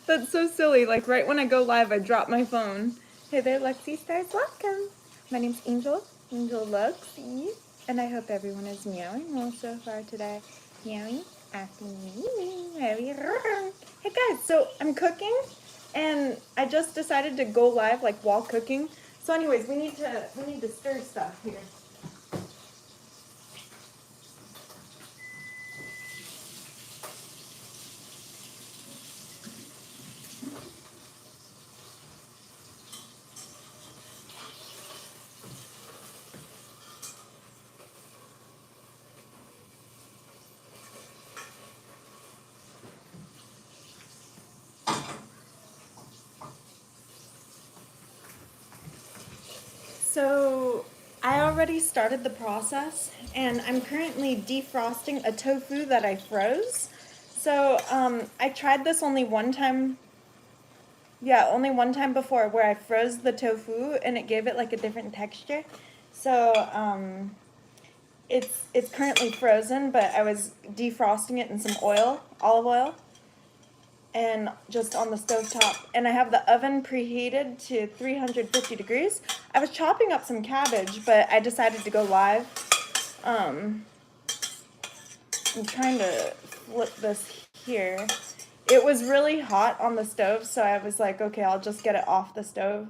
That's so silly. Like right when I go live, I drop my phone. Hey there, Lexi Stars. Welcome. My name's Angel. Angel Lexi. And I hope everyone is meowing well so far today. Meowing, acting, meowing. Hey guys, so I'm cooking, and I just decided to go live like while cooking. So, anyways, we need to stir stuff here. So I already started the process, and I'm currently defrosting a tofu that I froze. So I tried this only one time. Yeah, only one time before where I froze the tofu and it gave it like a different texture. So it's currently frozen, but I was defrosting it in some oil, olive oil, and just on the stovetop. And I have the oven preheated to 350 degrees. I was chopping up some cabbage, but I decided to go live. I'm trying to flip this here. It was really hot on the stove, so I was like, okay, I'll just get it off the stove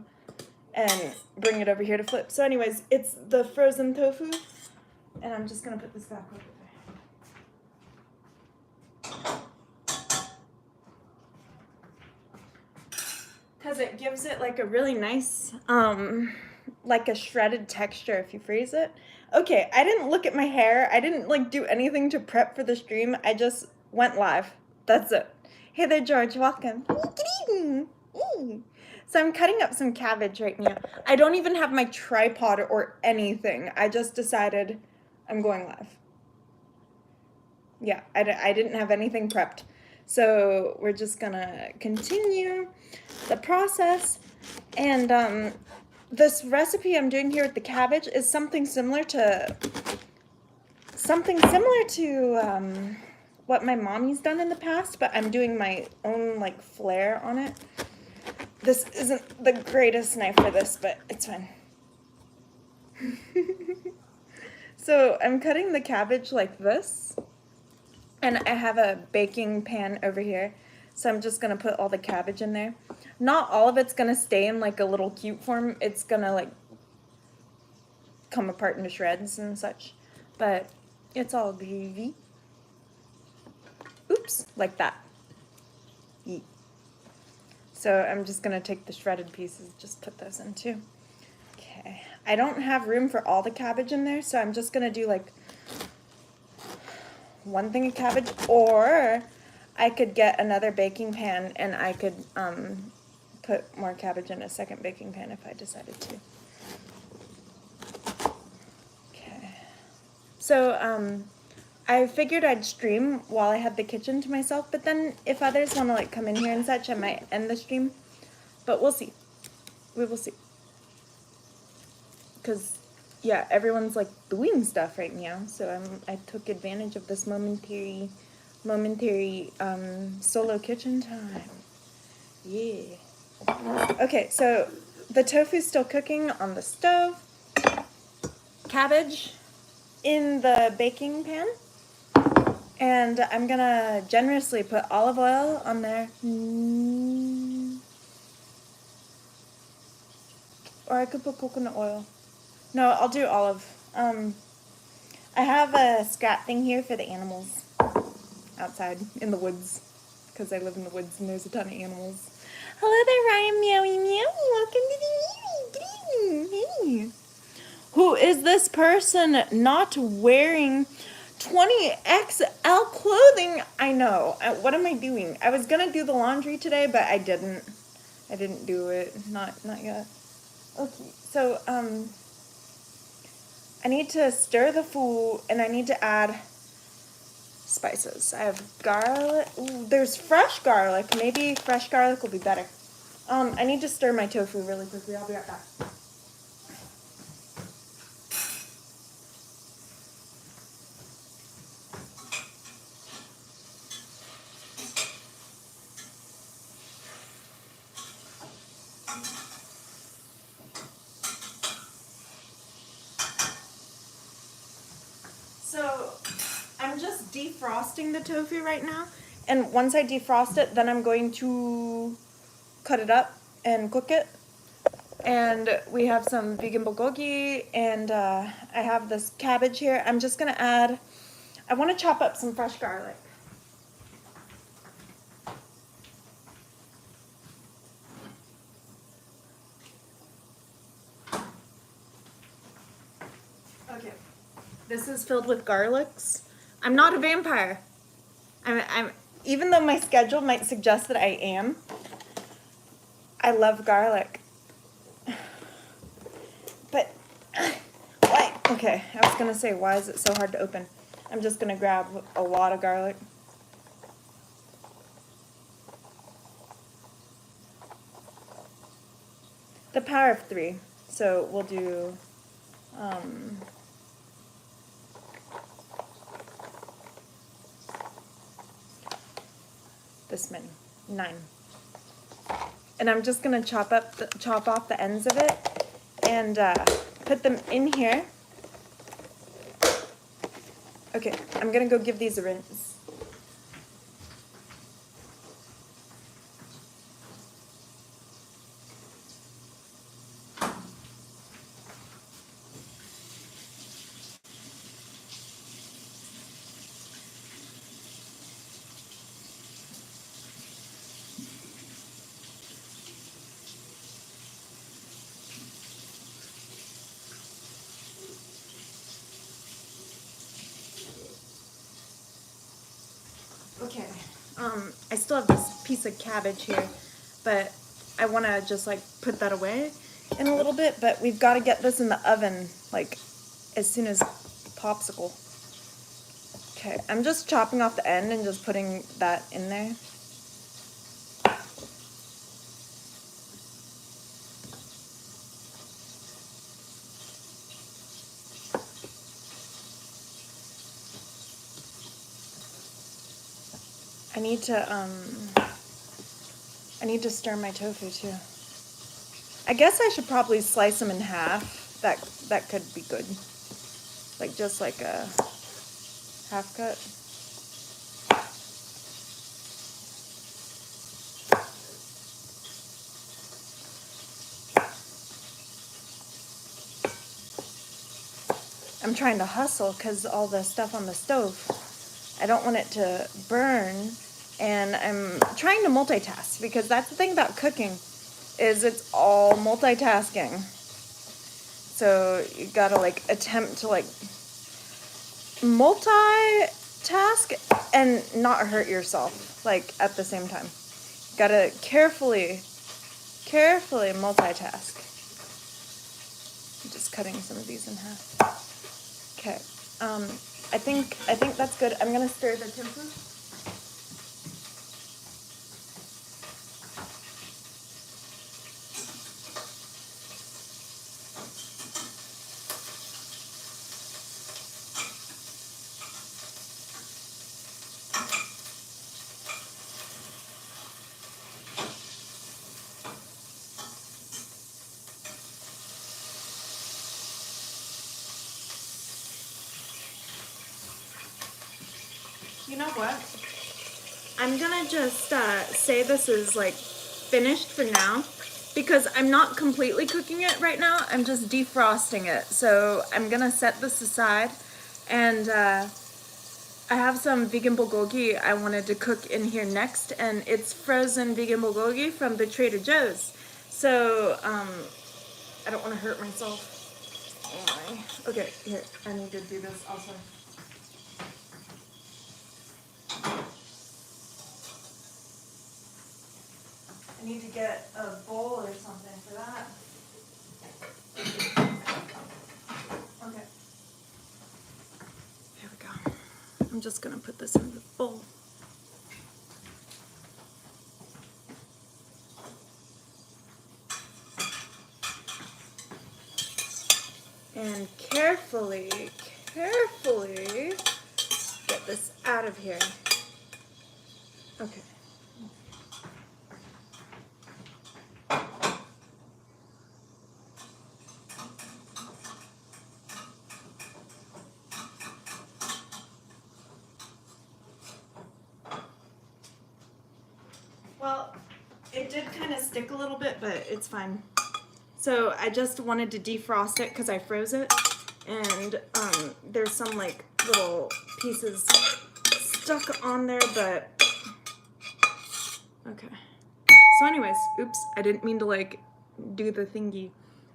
and bring it over here to flip. So anyways, it's the frozen tofu, and I'm just gonna put this back over there. Because it gives it like a really nice, like a shredded texture if you freeze it. Okay, I didn't look at my hair. I didn't like do anything to prep for the stream. I just went live. That's it. Hey there, George. Welcome. So I'm cutting up some cabbage right now. I don't even have my tripod or anything. I just decided I'm going live. Yeah, I didn't have anything prepped. So we're just gonna continue the process. And this recipe I'm doing here with the cabbage is something similar to what my mommy's done in the past, but I'm doing my own like flair on it. This isn't the greatest knife for this, but it's fine. So I'm cutting the cabbage like this, and I have a baking pan over here. So I'm just gonna put all the cabbage in there. Not all of it's gonna stay in like a little cube form. It's gonna like come apart into shreds and such, but it's all gravy. Oops, like that. Yeet. So I'm just gonna take the shredded pieces, just put those in too. Okay, I don't have room for all the cabbage in there, so I'm just gonna do like one thing of cabbage, or I could get another baking pan and I could put more cabbage in a second baking pan if I decided to. Okay, so I figured I'd stream while I had the kitchen to myself, but then if others want to like come in here and such, I might end the stream, but we'll see. We will see. Because yeah, everyone's like doing stuff right now, so I took advantage of this momentary solo kitchen time. Yeah. Okay, so the tofu's still cooking on the stove. Cabbage in the baking pan. And I'm gonna generously put olive oil on there. Or I could put coconut oil. No, I'll do olive. I have a scrap thing here for the animals outside in the woods, because I live in the woods and there's a ton of animals. Hello there, Ryan. Meowie meowie. Welcome to the meowie. Hey. Who is this person not wearing 20XL clothing? I know. What am I doing? I was gonna do the laundry today, but I didn't. I didn't do it. Not yet. Okay. So I need to stir the food, and I need to add spices. I have garlic. Ooh, there's fresh garlic. Maybe fresh garlic will be better. I need to stir my tofu really quickly. I'll be right back. defrosting the tofu right now. And once I defrost it, then I'm going to cut it up and cook it. And we have some vegan bulgogi, and I have this cabbage here. I'm just gonna add, I wanna chop up some fresh garlic. Okay, this is filled with garlics. I'm not a vampire. I'm even though my schedule might suggest that I am, I love garlic. But, why? Okay, I was gonna say, why is it so hard to open? I'm just gonna grab a lot of garlic. The power of 3. So we'll do, this many, 9. And I'm just gonna chop off the ends of it and put them in here. Okay, I'm gonna go give these a rinse. Okay, I still have this piece of cabbage here, but I want to just like put that away in a little bit, but we've got to get this in the oven like as soon as popsicle. Okay, I'm just chopping off the end and just putting that in there. I need to stir my tofu too. I guess I should probably slice them in half. That could be good. Like just like a half cut. I'm trying to hustle because all the stuff on the stove, I don't want it to burn, and I'm trying to multitask because that's the thing about cooking is it's all multitasking. So you gotta like attempt to like multitask and not hurt yourself like at the same time. You gotta carefully multitask. I'm just cutting some of these in half. Okay, I think that's good. I'm gonna stir the tofu. You know what? I'm gonna just say this is like finished for now because I'm not completely cooking it right now. I'm just defrosting it. So I'm gonna set this aside, and I have some vegan bulgogi I wanted to cook in here next, and it's frozen vegan bulgogi from the Trader Joe's. So I don't want to hurt myself. Anyway. Okay, here, I need to do this also. I need to get a bowl or something for that. Okay. Here we go. I'm just gonna put this in the bowl. And carefully get this out of here. Okay. Well, it did kind of stick a little bit, but it's fine. So I just wanted to defrost it because I froze it, and there's some like little pieces stuck on there, but okay. So anyways, oops, I didn't mean to like do the thingy.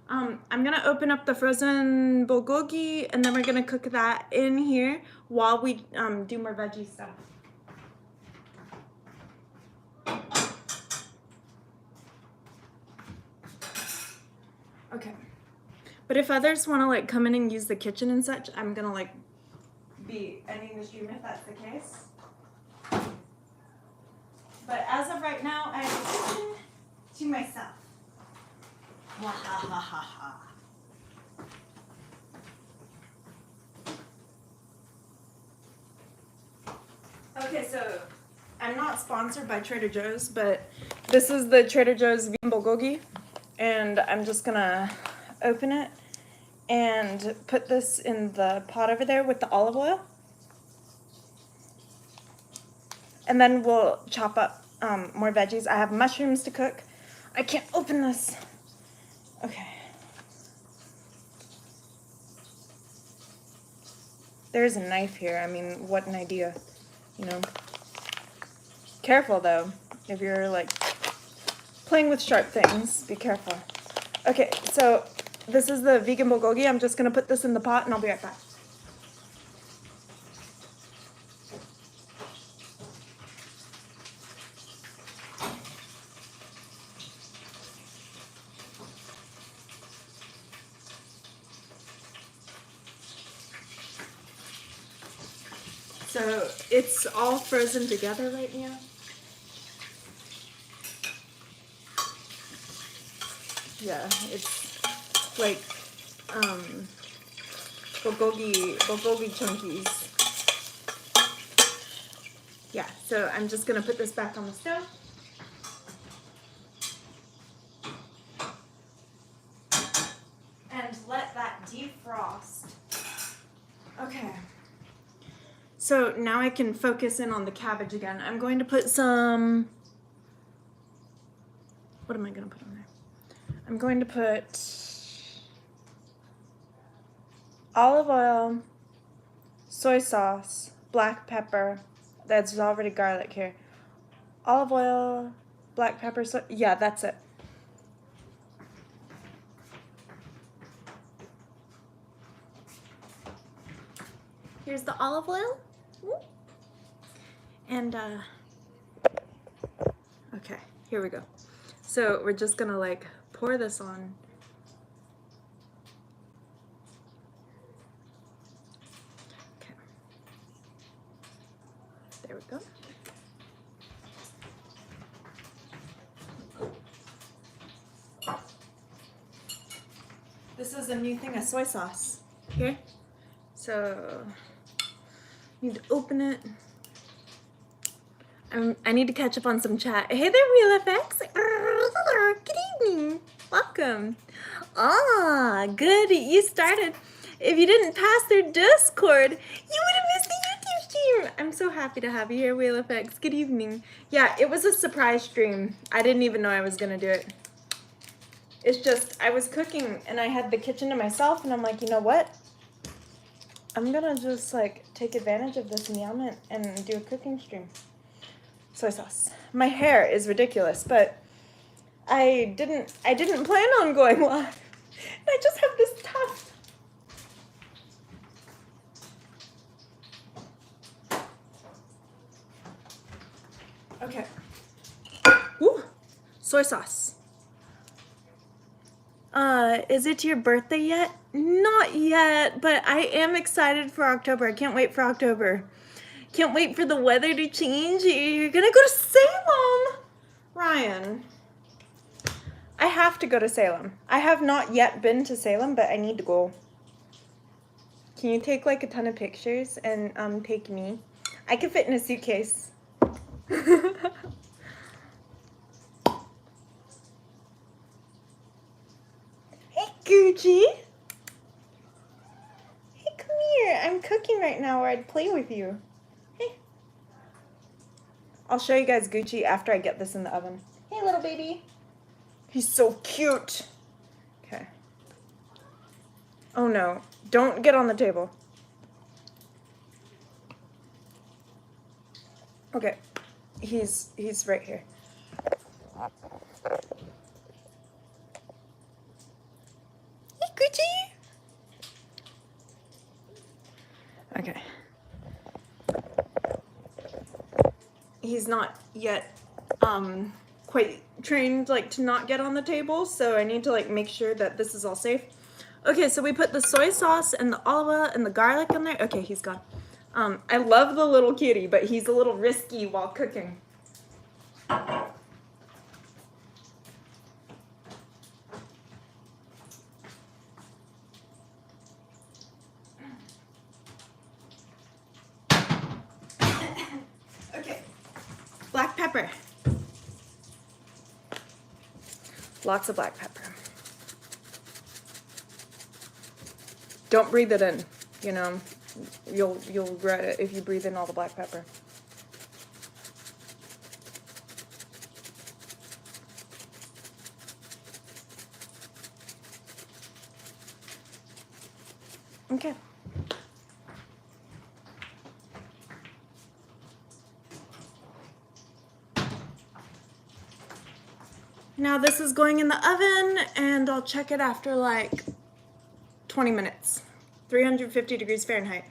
I'm gonna open up the frozen bulgogi, and then we're gonna cook that in here while we do more veggie stuff. Okay. But if others want to like come in and use the kitchen and such, I'm gonna like be ending the stream if that's the case. But as of right now, I have the kitchen to myself. Wahahaha. Okay, so I'm not sponsored by Trader Joe's, but this is the Trader Joe's vegan bulgogi, and I'm just gonna open it and put this in the pot over there with the olive oil. And then we'll chop up more veggies. I have mushrooms to cook. I can't open this. Okay. There's a knife here. I mean, what an idea, you know. Careful though, if you're like playing with sharp things, be careful. Okay, so this is the vegan bulgogi. I'm just gonna put this in the pot and I'll be right back. So it's all frozen together right now. Yeah, it's like bulgogi chunkies. Yeah, so I'm just gonna put this back on the stove. And let that defrost. Okay. So now I can focus in on the cabbage again. I'm going to put some, what am I going to put on there? I'm going to put olive oil, soy sauce, black pepper. There's already garlic here. Olive oil, black pepper, yeah, that's it. Here's the olive oil. And, okay, here we go. So we're just gonna like pour this on. Okay. There we go. This is a new thing of soy sauce here. So, need to open it. I need to catch up on some chat. Hey there, Real FX. Good evening. Welcome. Ah, good. You started. If you didn't pass through Discord, you would have missed the YouTube stream. I'm so happy to have you here, Real FX. Good evening. Yeah, it was a surprise stream. I didn't even know I was going to do it. It's just, I was cooking and I had the kitchen to myself and I'm like, you know what? I'm going to just like take advantage of this meowment and do a cooking stream. Soy sauce. My hair is ridiculous, but I didn't plan on going live. And I just have this tuft. Okay. Woo! Soy sauce. Is it your birthday yet? Not yet, but I am excited for October. I can't wait for October. Can't wait for the weather to change. You're gonna go to Salem, Ryan. I have to go to Salem. I have not yet been to Salem, but I need to go. Can you take like a ton of pictures and take me? I can fit in a suitcase. Hey, Gucci. Hey, come here. I'm cooking right now, or I'd play with you. I'll show you guys Gucci after I get this in the oven. Hey, little baby. He's so cute. Okay. Oh no, don't get on the table. Okay, he's right here. Hey, Gucci. Okay. He's not yet quite trained like to not get on the table, so I need to like make sure that this is all safe. Okay, so we put the soy sauce and the olive oil and the garlic in there. Okay, he's gone. I love the little kitty, but he's a little risky while cooking. Okay, black pepper. Lots of black pepper. Don't breathe it in, you know. You'll regret it if you breathe in all the black pepper. Okay. Now this is going in the oven, and I'll check it after like 20 minutes. 350 degrees Fahrenheit.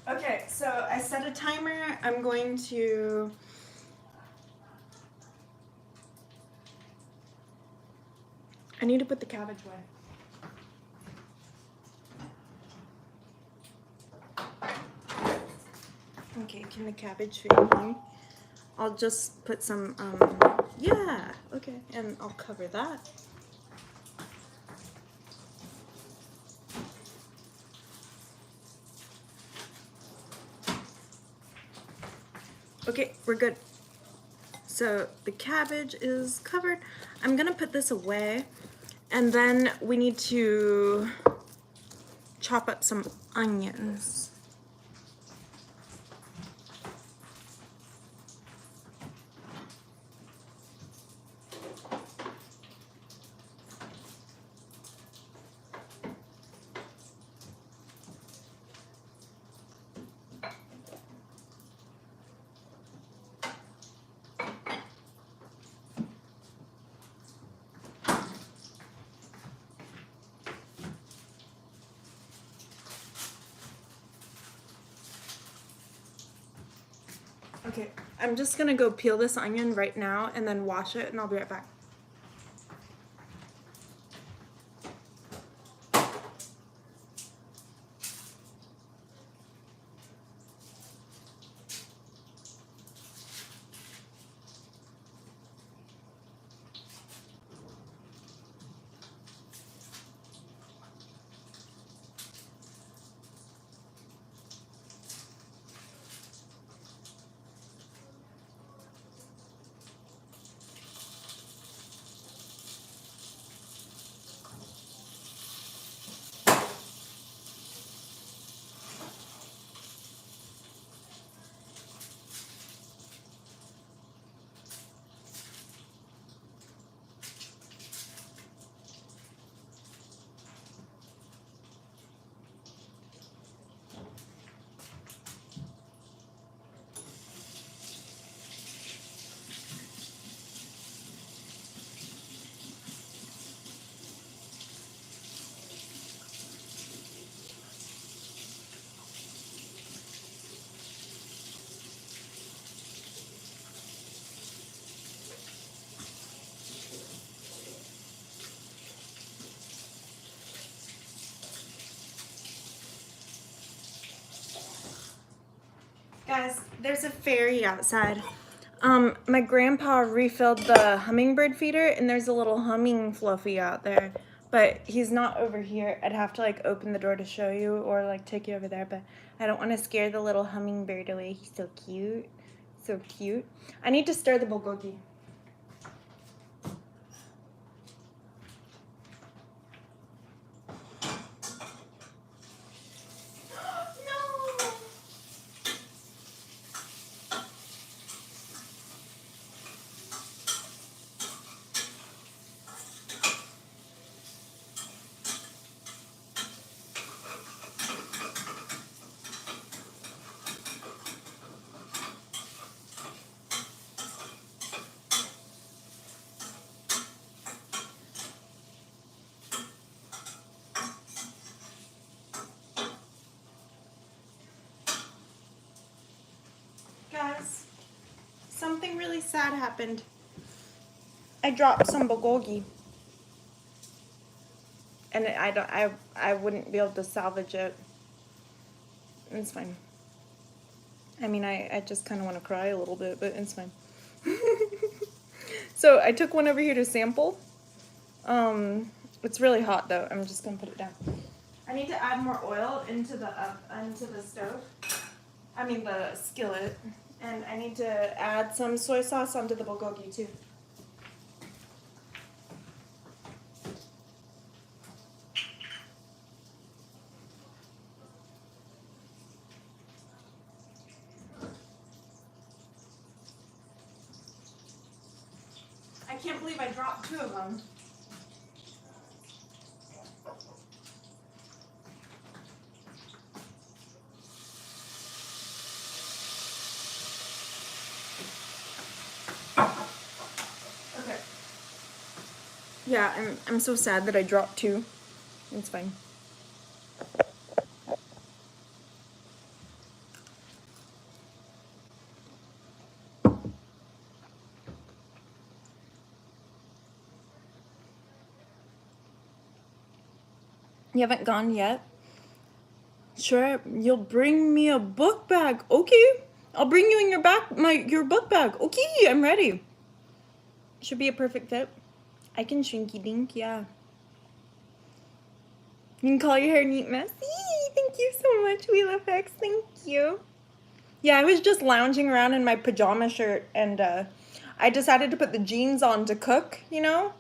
Okay, so I set a timer. I'm going to I need to put the cabbage away. Okay, can the cabbage fit in here? I'll just put some, yeah, okay, and I'll cover that. Okay, we're good. So the cabbage is covered. I'm gonna put this away, and then we need to chop up some onions. Okay, I'm just gonna go peel this onion right now and then wash it, and I'll be right back. Guys, there's a fairy outside. My grandpa refilled the hummingbird feeder, and there's a little humming fluffy out there, but he's not over here. I'd have to like open the door to show you or like take you over there, but I don't want to scare the little hummingbird away. He's so cute. so cute. I need to stir the bulgogi. Guys, something really sad happened. I dropped some bulgogi, and I wouldn't be able to salvage it. It's fine. I mean, I just kind of want to cry a little bit, but it's fine. So I took one over here to sample. It's really hot though. I'm just gonna put it down. I need to add more oil into the stove. I mean the skillet, and I need to add some soy sauce onto the bulgogi too. I can't believe I dropped 2 of them. Okay. Yeah, I'm so sad that I dropped 2. It's fine. You haven't gone yet? Sure, you'll bring me a book bag. Okay, I'll bring you in your book bag. Okay, I'm ready. Should be a perfect fit. I can shrinky dink, yeah. You can call your hair neat messy. Thank you so much, WheelFX. Thank you. Yeah, I was just lounging around in my pajama shirt, and I decided to put the jeans on to cook, you know?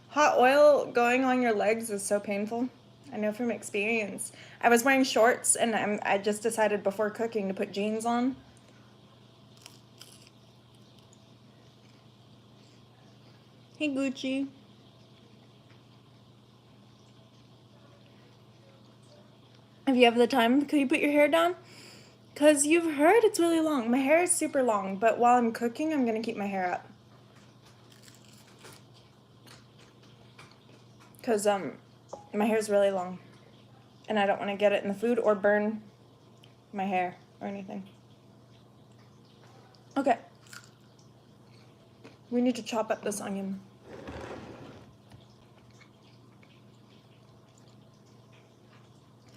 Hot oil going on your legs is so painful. I know from experience. I was wearing shorts, and I just decided before cooking to put jeans on. Hey, Gucci. If you have the time, could you put your hair down? Because you've heard it's really long. My hair is super long, but while I'm cooking, I'm going to keep my hair up. Because my hair is really long. And I don't want to get it in the food or burn my hair or anything. Okay. We need to chop up this onion.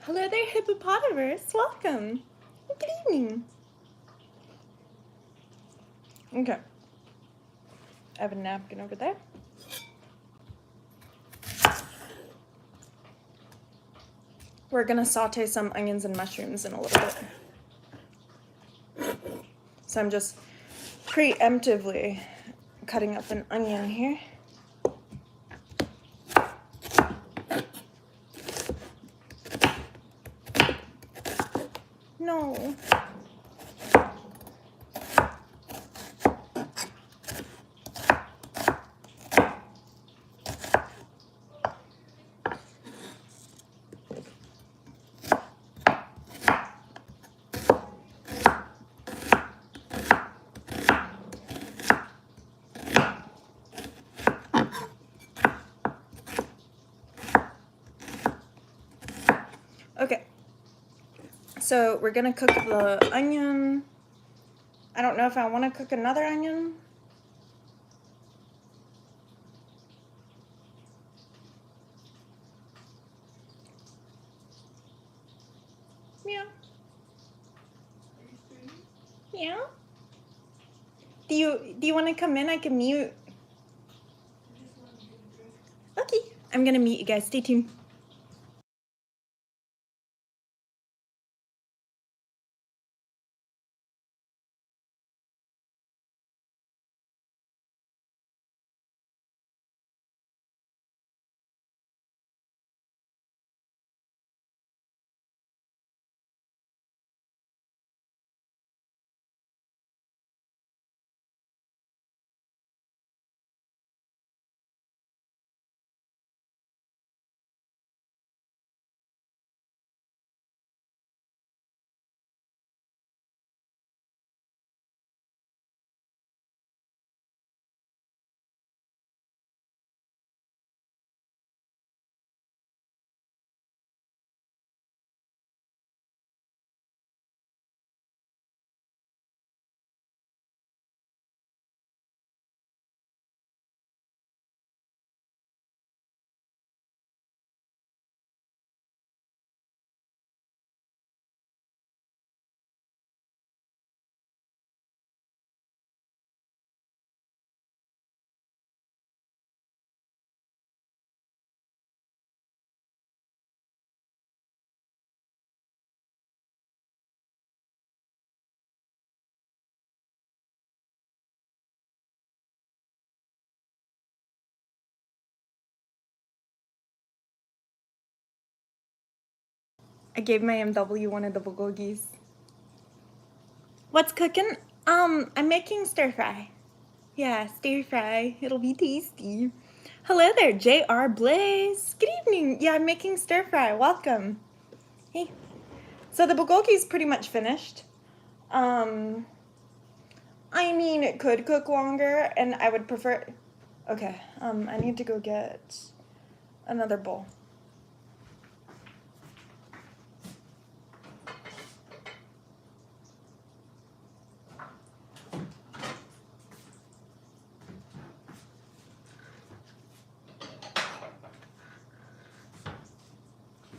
Hello there, hippopotamus. Welcome. Good evening. Okay. I have a napkin over there. We're gonna saute some onions and mushrooms in a little bit. So I'm just preemptively cutting up an onion here. No. Okay, so we're gonna cook the onion. I don't know if I want to cook another onion. Yeah. Yeah. Do you want to come in? I can mute. Okay, I'm gonna mute you guys. Stay tuned. I gave my MW one of the bulgogis. What's cooking? I'm making stir fry. Yeah, stir fry. It'll be tasty. Hello there, JR Blaze. Good evening. Yeah, I'm making stir fry. Welcome. Hey. So the bulgogi's pretty much finished. I mean, it could cook longer, and I would prefer... Okay, I need to go get another bowl.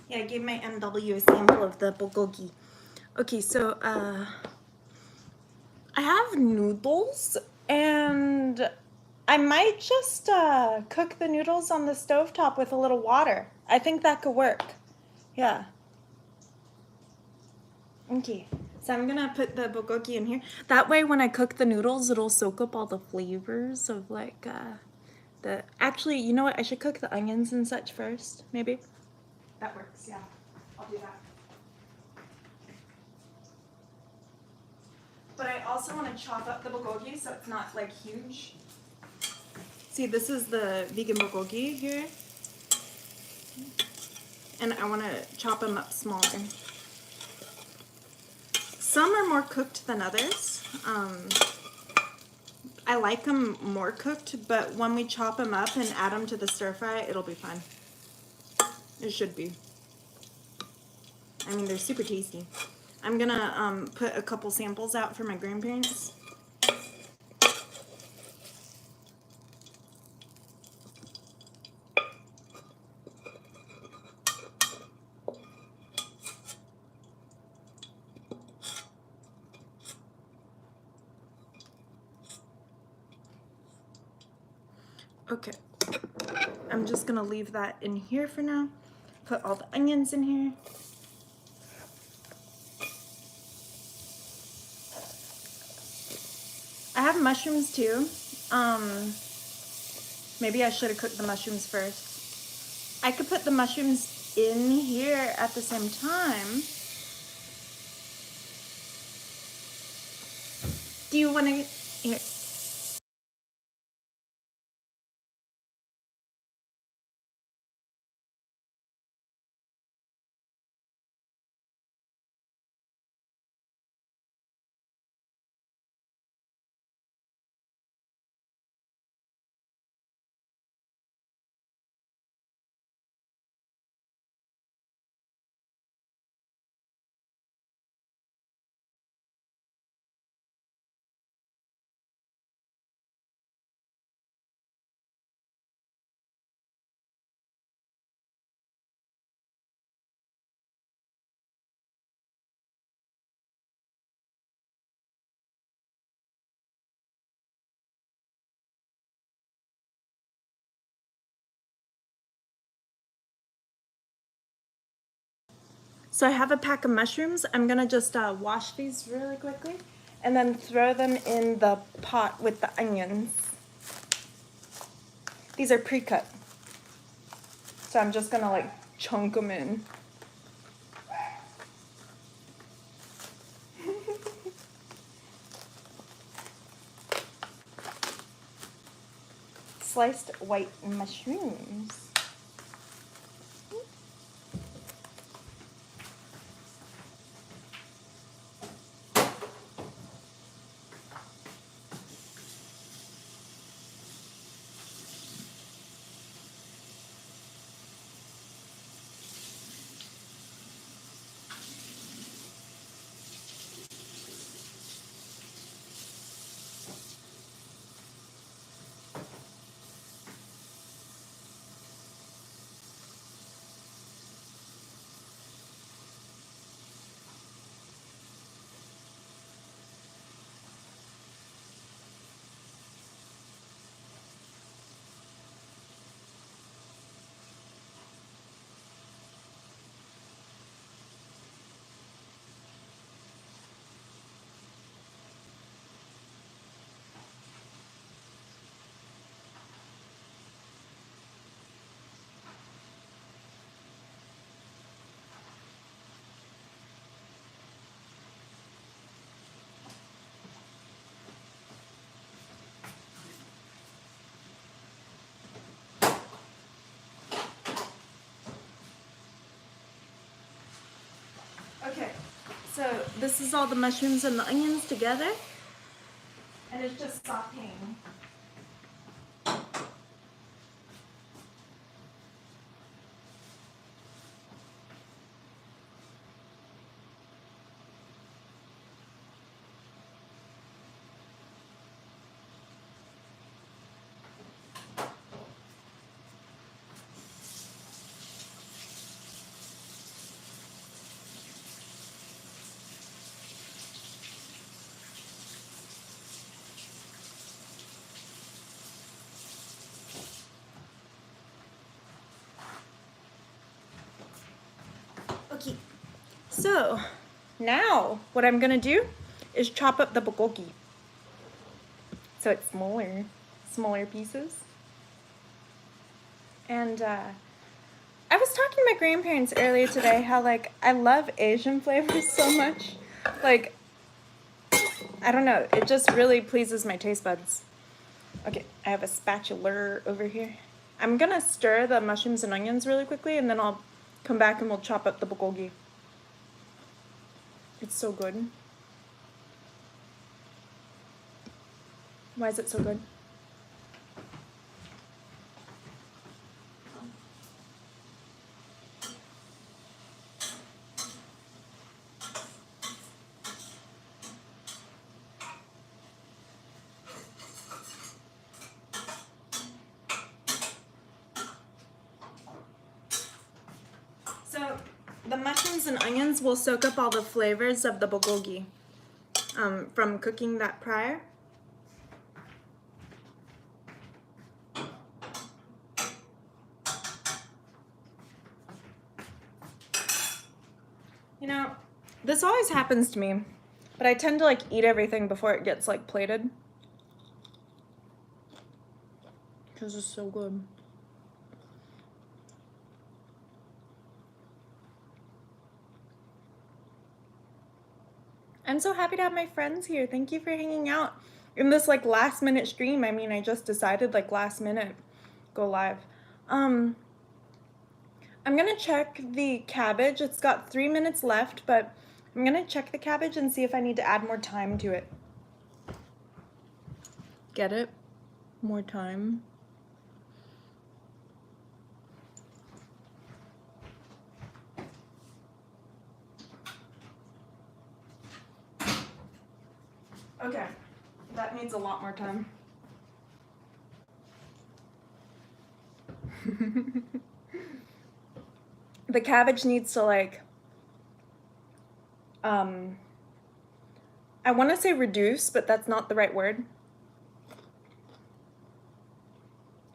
Yeah, I gave my MW a sample of the bulgogi. Okay, so, I have noodles, and I might just cook the noodles on the stovetop with a little water. I think that could work. Yeah. Okay, so I'm gonna put the bulgogi in here. That way when I cook the noodles, it'll soak up all the flavors of like the... Actually, you know what? I should cook the onions and such first, maybe. That works, yeah. I'll do that. But I also want to chop up the bulgogi so it's not like huge. See, this is the vegan bulgogi here. And I want to chop them up smaller. Some are more cooked than others. I like them more cooked, but when we chop them up and add them to the stir fry, it'll be fine. It should be. I mean, they're super tasty. I'm gonna put a couple samples out for my grandparents. Okay, I'm just gonna leave that in here for now. Put all the onions in here. I have mushrooms too. Maybe I should have cooked the mushrooms first. I could put the mushrooms in here at the same time. Do you want to... Here. So I have a pack of mushrooms. I'm gonna just wash these really quickly and then throw them in the pot with the onions. These are pre-cut. So I'm just gonna like chunk them in. Sliced white mushrooms. So this is all the mushrooms and the onions together, and it's just sauteing. Okay, so now what I'm gonna do is chop up the bulgogi. So it's smaller pieces. And I was talking to my grandparents earlier today how like I love Asian flavors so much. Like, I don't know, it just really pleases my taste buds. Okay, I have a spatula over here. I'm gonna stir the mushrooms and onions really quickly, and then I'll come back and we'll chop up the bulgogi. It's so good. Why is it so good? So the mushrooms and onions will soak up all the flavors of the bulgogi from cooking that prior. You know, this always happens to me, but I tend to like eat everything before it gets like plated. Because it's so good. I'm so happy to have my friends here. Thank you for hanging out in this like last minute stream. I mean, I just decided like last minute go live. I'm gonna check the cabbage. It's got 3 minutes left, but I'm gonna check the cabbage and see if I need to add more time to it. Get it? More time. Okay, that needs a lot more time. The cabbage needs to like, I want to say reduce, but that's not the right word.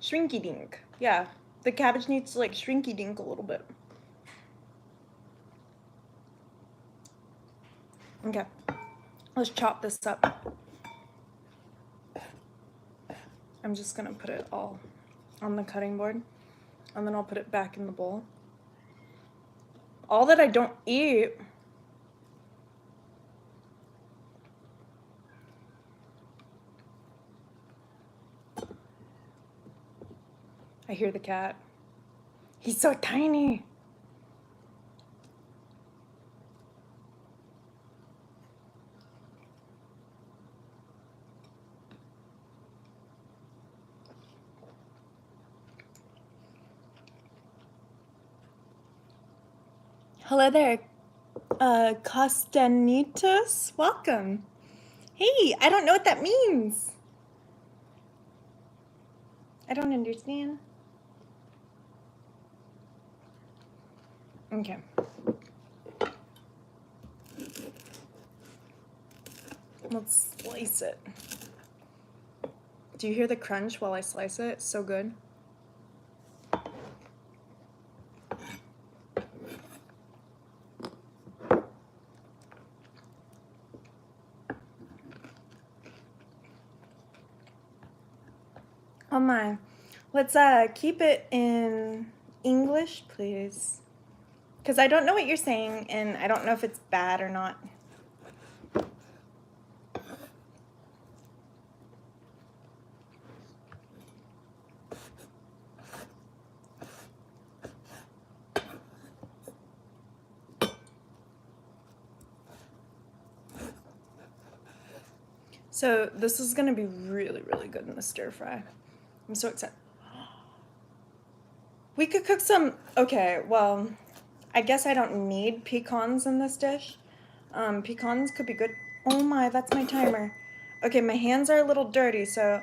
Shrinky dink. Yeah, the cabbage needs to like shrinky dink a little bit. Okay, let's chop this up. I'm just gonna put it all on the cutting board, and then I'll put it back in the bowl. All that I don't eat. I hear the cat. He's so tiny. Hello there, Costanitos. Welcome. Hey, I don't know what that means. I don't understand. Okay. Let's slice it. Do you hear the crunch while I slice it? It's so good. Oh my. Let's keep it in English, please. Because I don't know what you're saying, and I don't know if it's bad or not. So this is gonna be really, really good in the stir fry. I'm so excited. We could cook some, okay, well, I guess I don't need pecans in this dish. Pecans could be good. Oh my, that's my timer. Okay, my hands are a little dirty, so.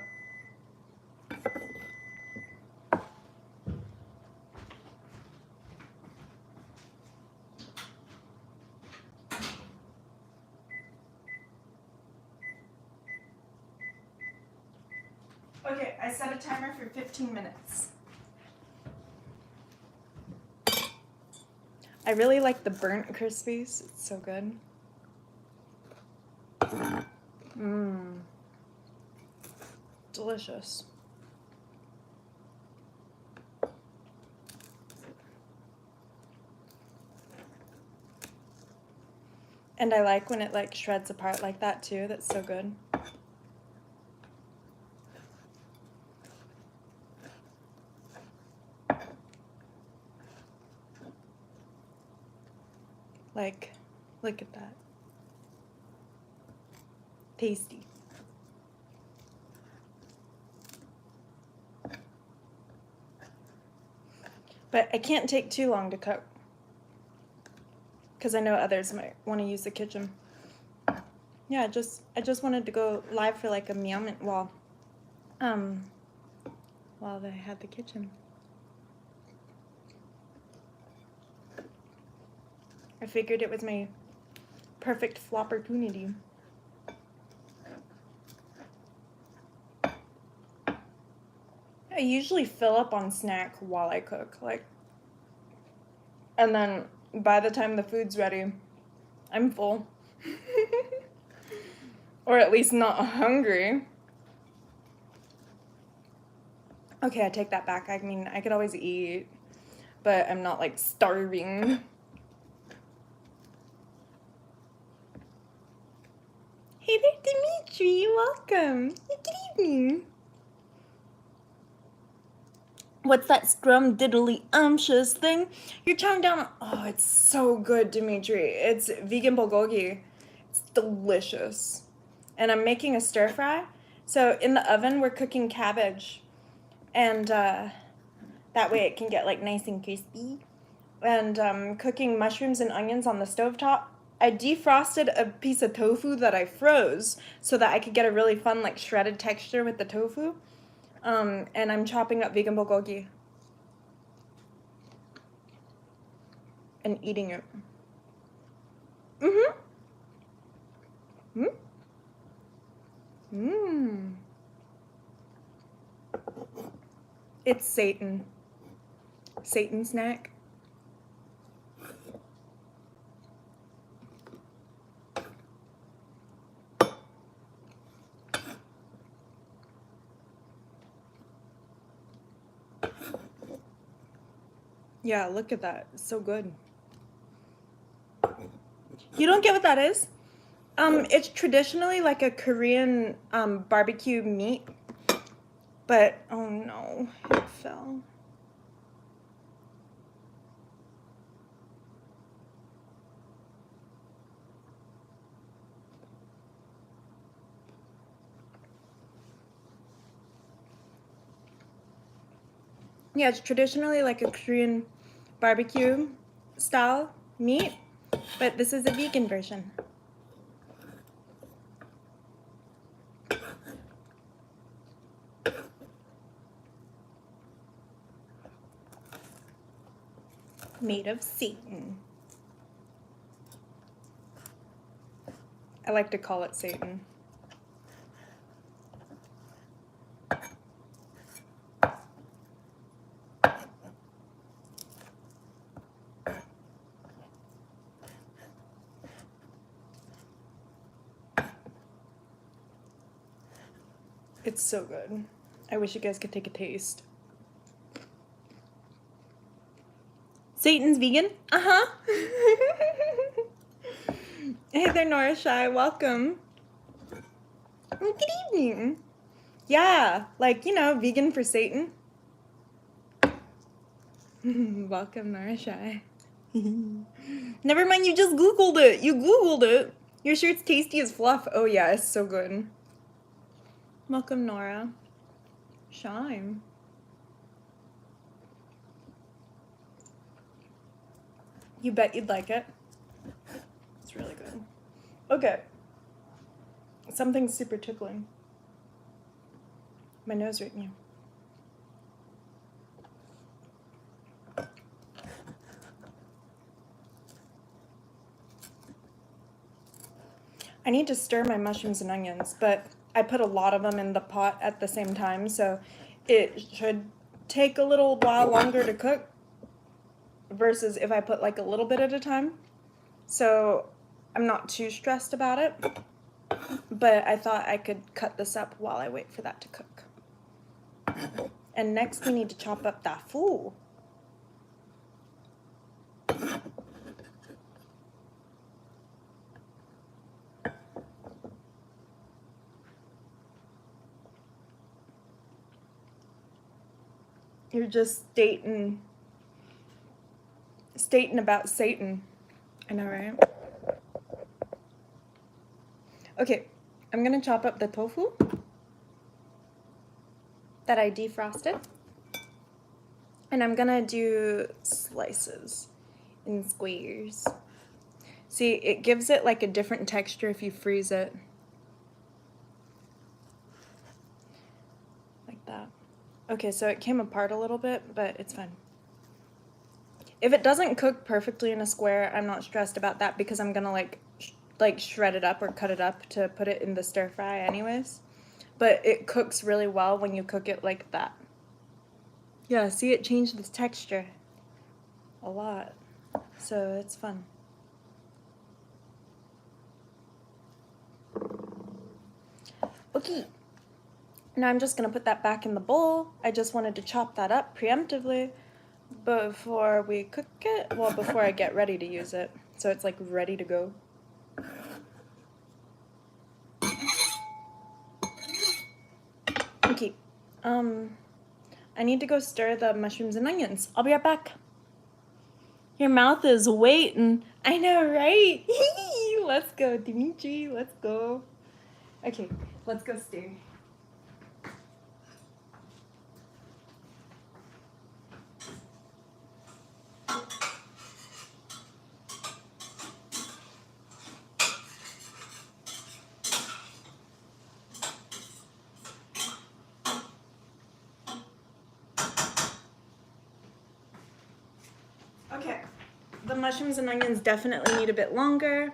Okay, I set a timer for 15 minutes. I really like the burnt crispies. It's so good. Mmm. Delicious. And I like when it like shreds apart like that too. That's so good. Like, look at that. Tasty. But I can't take too long to cook, because I know others might want to use the kitchen. Yeah, I just wanted to go live for like a moment while they had the kitchen. I figured it was my perfect flopportunity. I usually fill up on snack while I cook, like, and then by the time the food's ready, I'm full. Or at least not hungry. Okay, I take that back. I mean, I could always eat, but I'm not like starving. Hey there, Dimitri, welcome. Good evening. What's that scrum diddly umptious thing? You're chowing down. Oh, it's so good, Dimitri. It's vegan bulgogi. It's delicious. And I'm making a stir fry. So in the oven, we're cooking cabbage. And that way it can get like nice and crispy. And cooking mushrooms and onions on the stovetop. I defrosted a piece of tofu that I froze so that I could get a really fun like shredded texture with the tofu. And I'm chopping up vegan bulgogi and eating it. It's Satan. Satan snack. Yeah, look at that. It's so good. You don't get what that is? It's traditionally like a Korean barbecue meat, but oh no, it fell. Yeah, it's traditionally like a Korean barbecue style meat, but this is a vegan version. Made of Satan. I like to call it Satan. It's so good. I wish you guys could take a taste. Satan's vegan? Uh-huh. Hey there, Nora Shy. Welcome. Good evening. Yeah, like, you know, vegan for Satan. Welcome, Nora Shy. Never mind, you just Googled it. You Googled it. Your shirt's tasty as fluff. Oh, yeah, it's so good. Welcome, Nora. Shine. You bet you'd like it. It's really good. Okay. Something's super tickling. My nose right now. I need to stir my mushrooms and onions, but I put a lot of them in the pot at the same time, so it should take a little while longer to cook versus if I put like a little bit at a time. So I'm not too stressed about it, but I thought I could cut this up while I wait for that to cook. And next we need to chop up tofu. You're just stating about Satan. I know, right? Okay, I'm gonna chop up the tofu that I defrosted. And I'm gonna do slices in squares. See, it gives it like a different texture if you freeze it. Like that. Okay, so it came apart a little bit, but it's fine. If it doesn't cook perfectly in a square, I'm not stressed about that because I'm gonna like shred it up or cut it up to put it in the stir fry anyways. But it cooks really well when you cook it like that. Yeah, see, it changed the texture a lot, so it's fun. Okay, now I'm just gonna put that back in the bowl. I just wanted to chop that up preemptively before we cook it, well, before I get ready to use it, so it's like ready to go. Okay, I need to go stir the mushrooms and onions. I'll be right back. Your mouth is waiting. I know, right? Let's go, Dimitri, let's go. Okay, let's go stir. Okay, the mushrooms and onions definitely need a bit longer.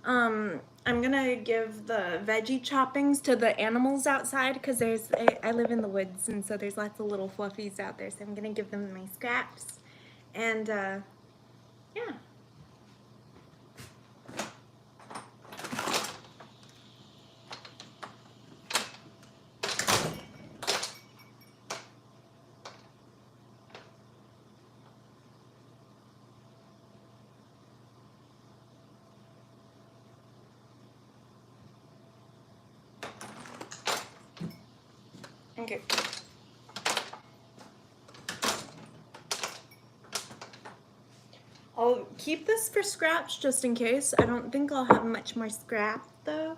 I'm gonna give the veggie choppings to the animals outside because I live in the woods and so there's lots of little fluffies out there, so I'm gonna give them my scraps. And yeah. Okay. I'll keep this for scraps just in case. I don't think I'll have much more scrap though.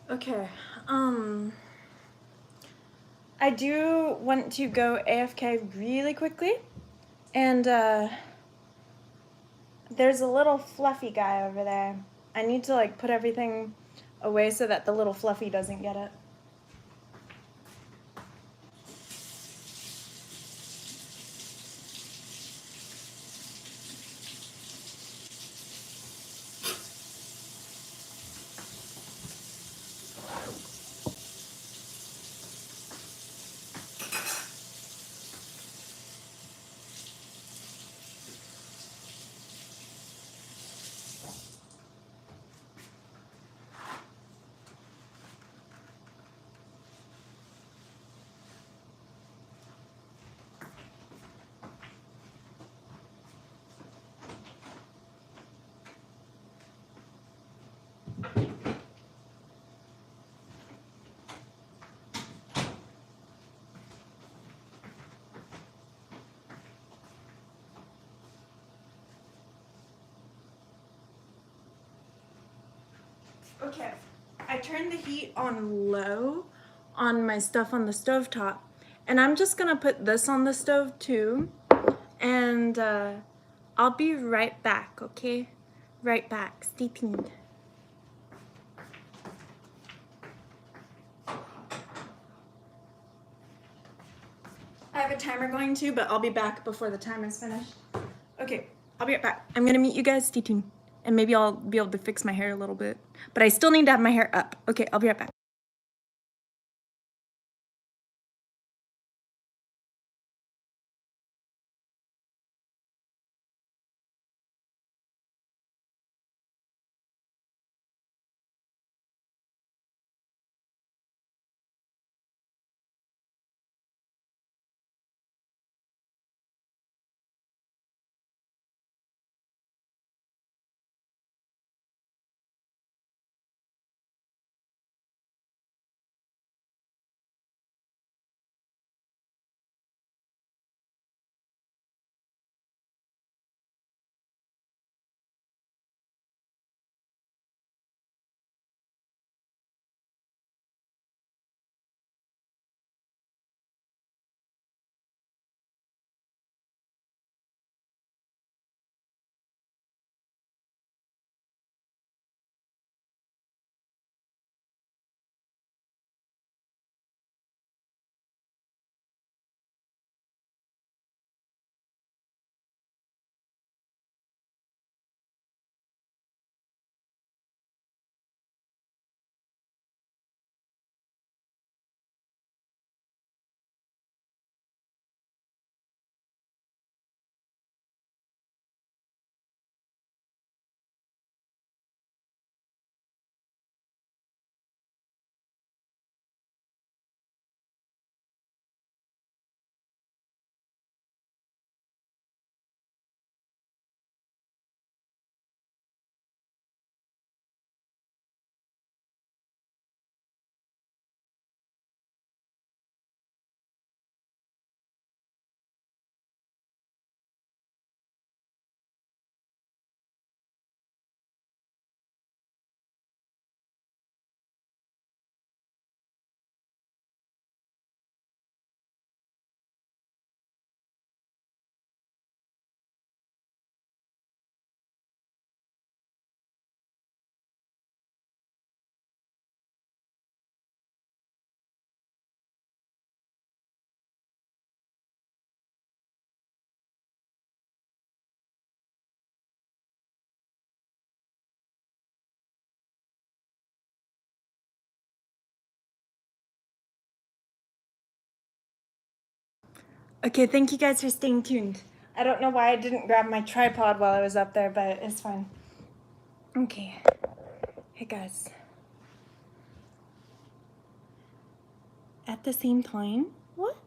Okay, I do want to go AFK really quickly, and there's a little fluffy guy over there. I need to like put everything away so that the little fluffy doesn't get it. Okay, I turned the heat on low on my stuff on the stovetop, and I'm just gonna put this on the stove too, and I'll be right back, okay? Right back, stay tuned. I have a timer going too, but I'll be back before the timer's finished. Okay, I'll be right back. I'm gonna meet you guys, stay tuned. And maybe I'll be able to fix my hair a little bit. But I still need to have my hair up. Okay, I'll be right back. Okay, thank you guys for staying tuned. I don't know why I didn't grab my tripod while I was up there, but it's fine. Okay. Hey guys. At the same time? What?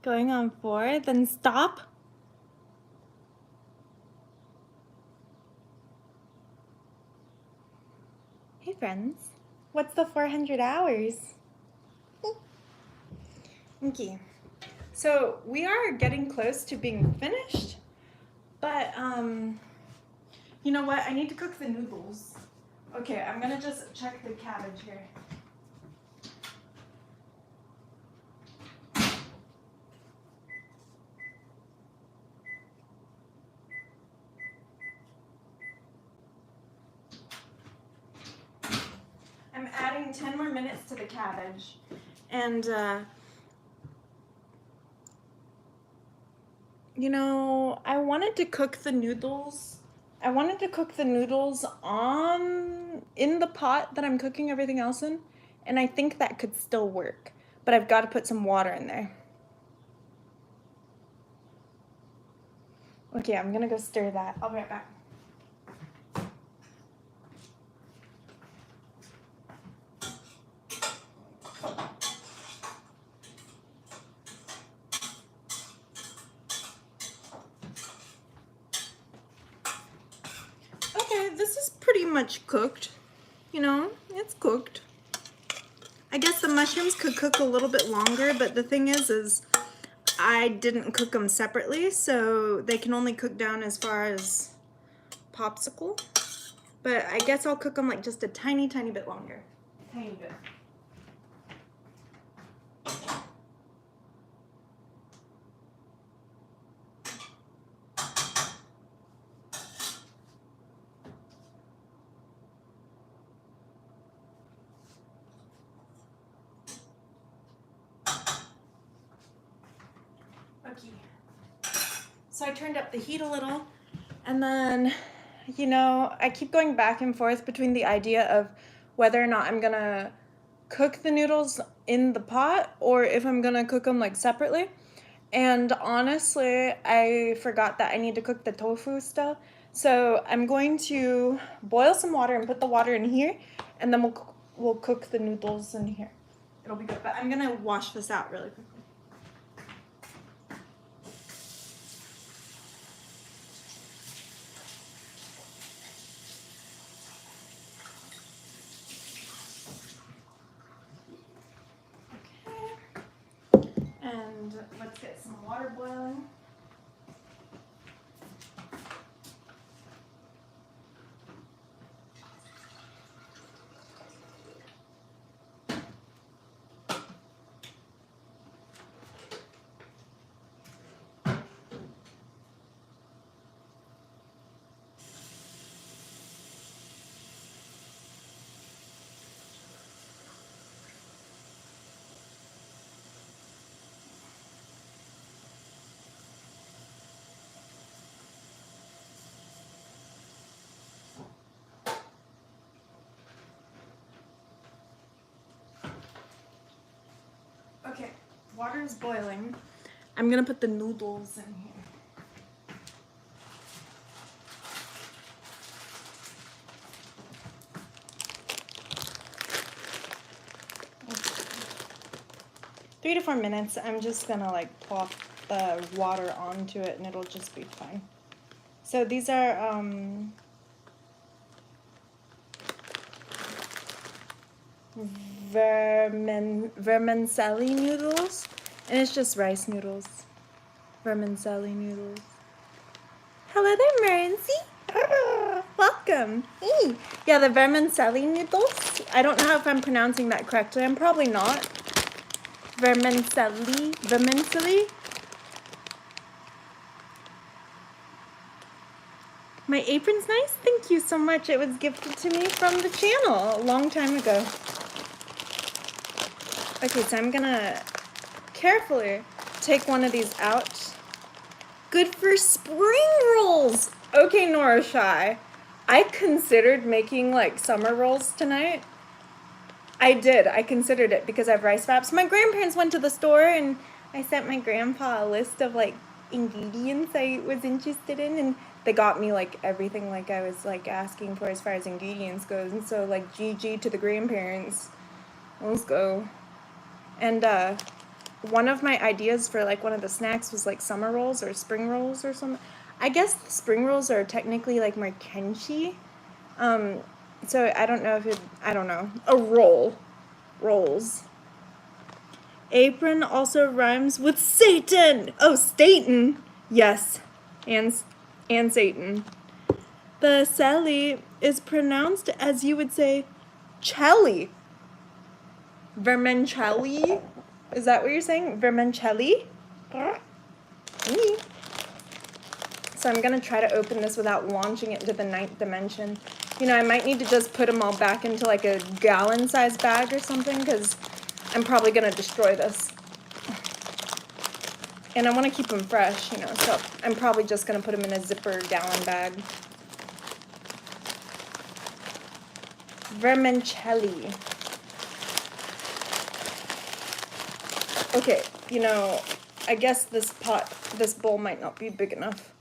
Going on 4, then stop? Hey friends. What's the 400 hours? Okay. So we are getting close to being finished, but you know what? I need to cook the noodles. Okay, I'm gonna just check the cabbage here. I'm adding 10 more minutes to the cabbage, and you know, I wanted to cook the noodles. I wanted to cook the noodles in the pot that I'm cooking everything else in, and I think that could still work, but I've got to put some water in there. Okay, I'm gonna go stir that. I'll be right back. Okay, this is pretty much cooked. You know, it's cooked. I guess the mushrooms could cook a little bit longer, but the thing is I didn't cook them separately, so they can only cook down as far as popsicle. But I guess I'll cook them like just a tiny bit longer. Tiny bit. Okay. So I turned up the heat a little, and then, you know, I keep going back and forth between the idea of whether or not I'm gonna cook the noodles in the pot or if I'm gonna cook them like separately. And honestly, I forgot that I need to cook the tofu still. So I'm going to boil some water and put the water in here, and then we'll cook the noodles in here. It'll be good. But I'm gonna wash this out really quickly. And let's get some water boiling. Okay, water is boiling. I'm gonna put the noodles in here. Okay. 3 to 4 minutes. I'm just gonna like plop the water onto it and it'll just be fine. So these are vermicelli noodles, and it's just rice noodles. Vermicelli noodles. Hello there, Merency. Welcome. Hey. Yeah, the vermicelli noodles. I don't know if I'm pronouncing that correctly. I'm probably not. Vermicelli. My apron's nice. Thank you so much. It was gifted to me from the channel a long time ago. Okay, so I'm gonna carefully take one of these out. Good for spring rolls. Okay, Nora Shy. I considered making like summer rolls tonight. I did. I considered it because I have rice wraps. My grandparents went to the store and I sent my grandpa a list of like ingredients I was interested in, and they got me like everything like I was like asking for as far as ingredients goes. And so like GG to the grandparents. Let's go. And one of my ideas for like one of the snacks was like summer rolls or spring rolls or something. I guess the spring rolls are technically like more crunchy. So I don't know if it, I don't know. A roll. Rolls. Apron also rhymes with Satan. Oh, Staten. Yes. And Satan. The Sally is pronounced as you would say Chelly. Vermicelli? Is that what you're saying? Vermicelli? So I'm going to try to open this without launching it into the 9th dimension. You know, I might need to just put them all back into like a gallon-sized bag or something, because I'm probably going to destroy this. And I want to keep them fresh, you know, so I'm probably just going to put them in a zipper gallon bag. Vermicelli. Okay, you know, I guess this bowl might not be big enough.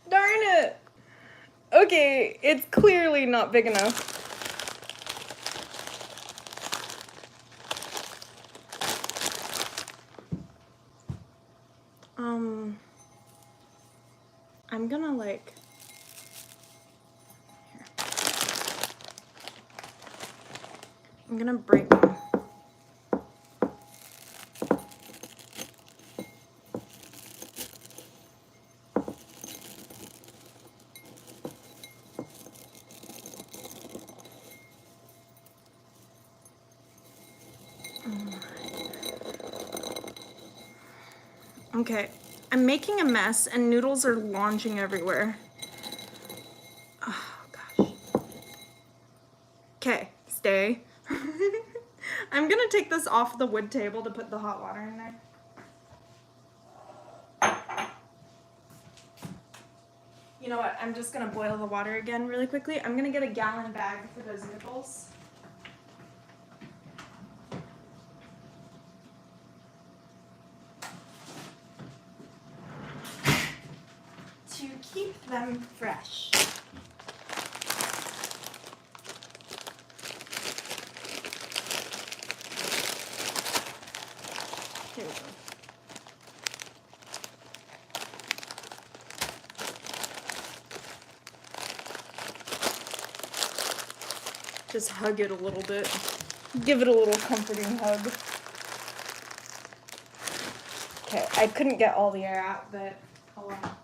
Darn it! Okay, it's clearly not big enough. I'm gonna like... Here. I'm gonna break them. Okay, I'm making a mess and noodles are launching everywhere. Oh gosh. Okay, stay. I'm gonna take this off the wood table to put the hot water in there. You know what, I'm just gonna boil the water again really quickly. I'm gonna get a gallon bag for those nipples. To keep them fresh. Here we go. Just hug it a little bit. Give it a little comforting hug. Okay, I couldn't get all the air out, but hold on.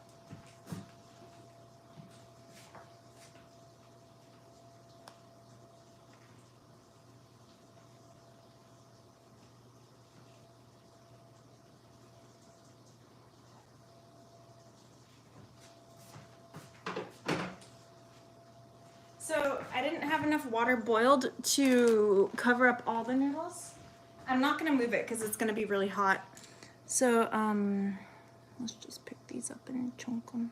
So I didn't have enough water boiled to cover up all the noodles. I'm not gonna move it because it's gonna be really hot. So let's just pick these up and chunk them.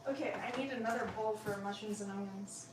Okay, I need another bowl for mushrooms and onions.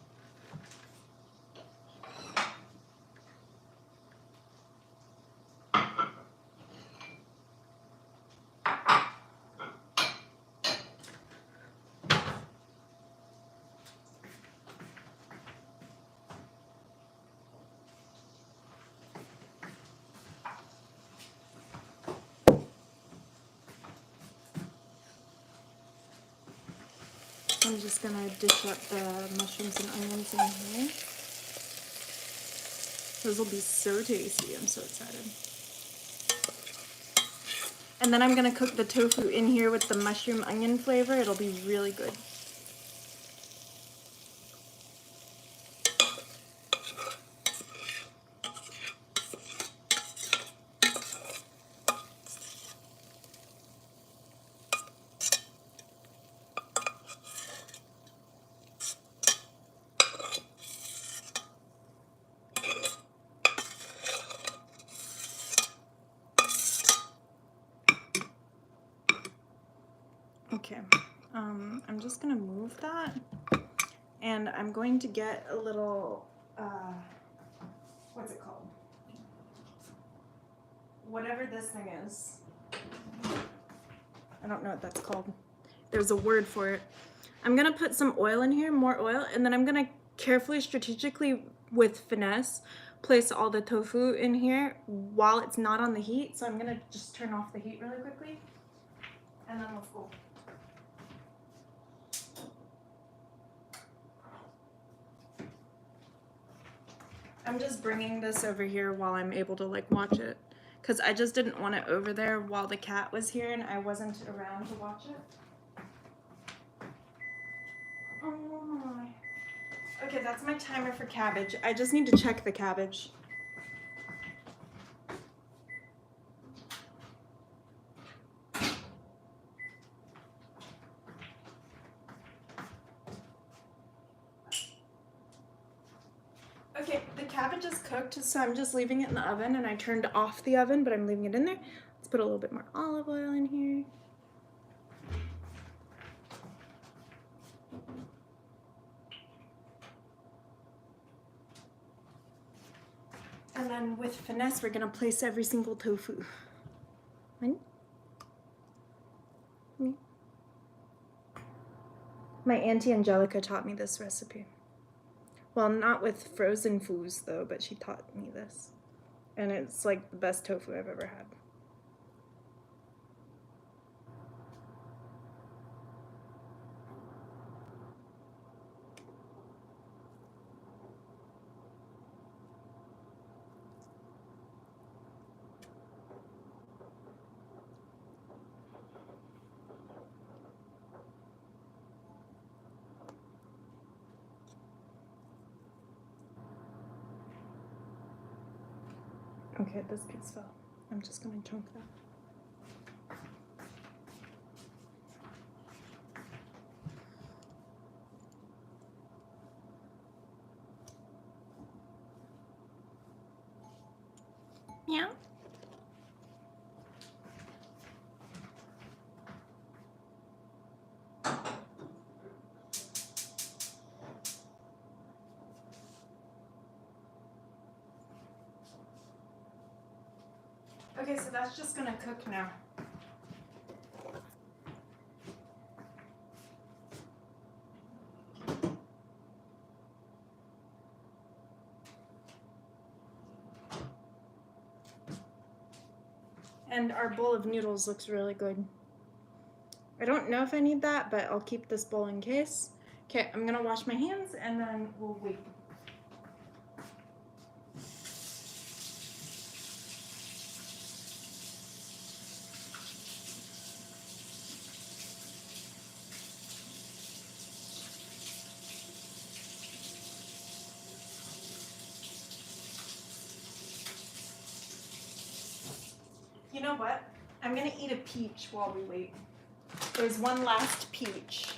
I'm just gonna dish up the mushrooms and onions in here. Those will be so tasty, I'm so excited. And then I'm gonna cook the tofu in here with the mushroom onion flavor. It'll be really good. Okay, I'm just gonna move that, and I'm going to get a little, what's it called? Whatever this thing is. I don't know what that's called. There's a word for it. I'm gonna put some oil in here, more oil, and then I'm gonna carefully, strategically, with finesse, place all the tofu in here while it's not on the heat. So I'm gonna just turn off the heat really quickly, and then let's go. I'm just bringing this over here while I'm able to like watch it, because I just didn't want it over there while the cat was here and I wasn't around to watch it. Oh my. Okay, that's my timer for cabbage. I just need to check the cabbage. Okay, the cabbage is cooked, so I'm just leaving it in the oven, and I turned off the oven, but I'm leaving it in there. Let's put a little bit more olive oil in here. And then with finesse, we're gonna place every single tofu. My Auntie Angelica taught me this recipe. Well, not with frozen foods though, but she taught me this. And it's like the best tofu I've ever had. Okay, this piece fell. I'm just gonna chunk that. Meow. Okay, so that's just gonna cook now. And our bowl of noodles looks really good. I don't know if I need that, but I'll keep this bowl in case. Okay, I'm gonna wash my hands and then we'll wait. You know what? I'm gonna eat a peach while we wait. There's one last peach.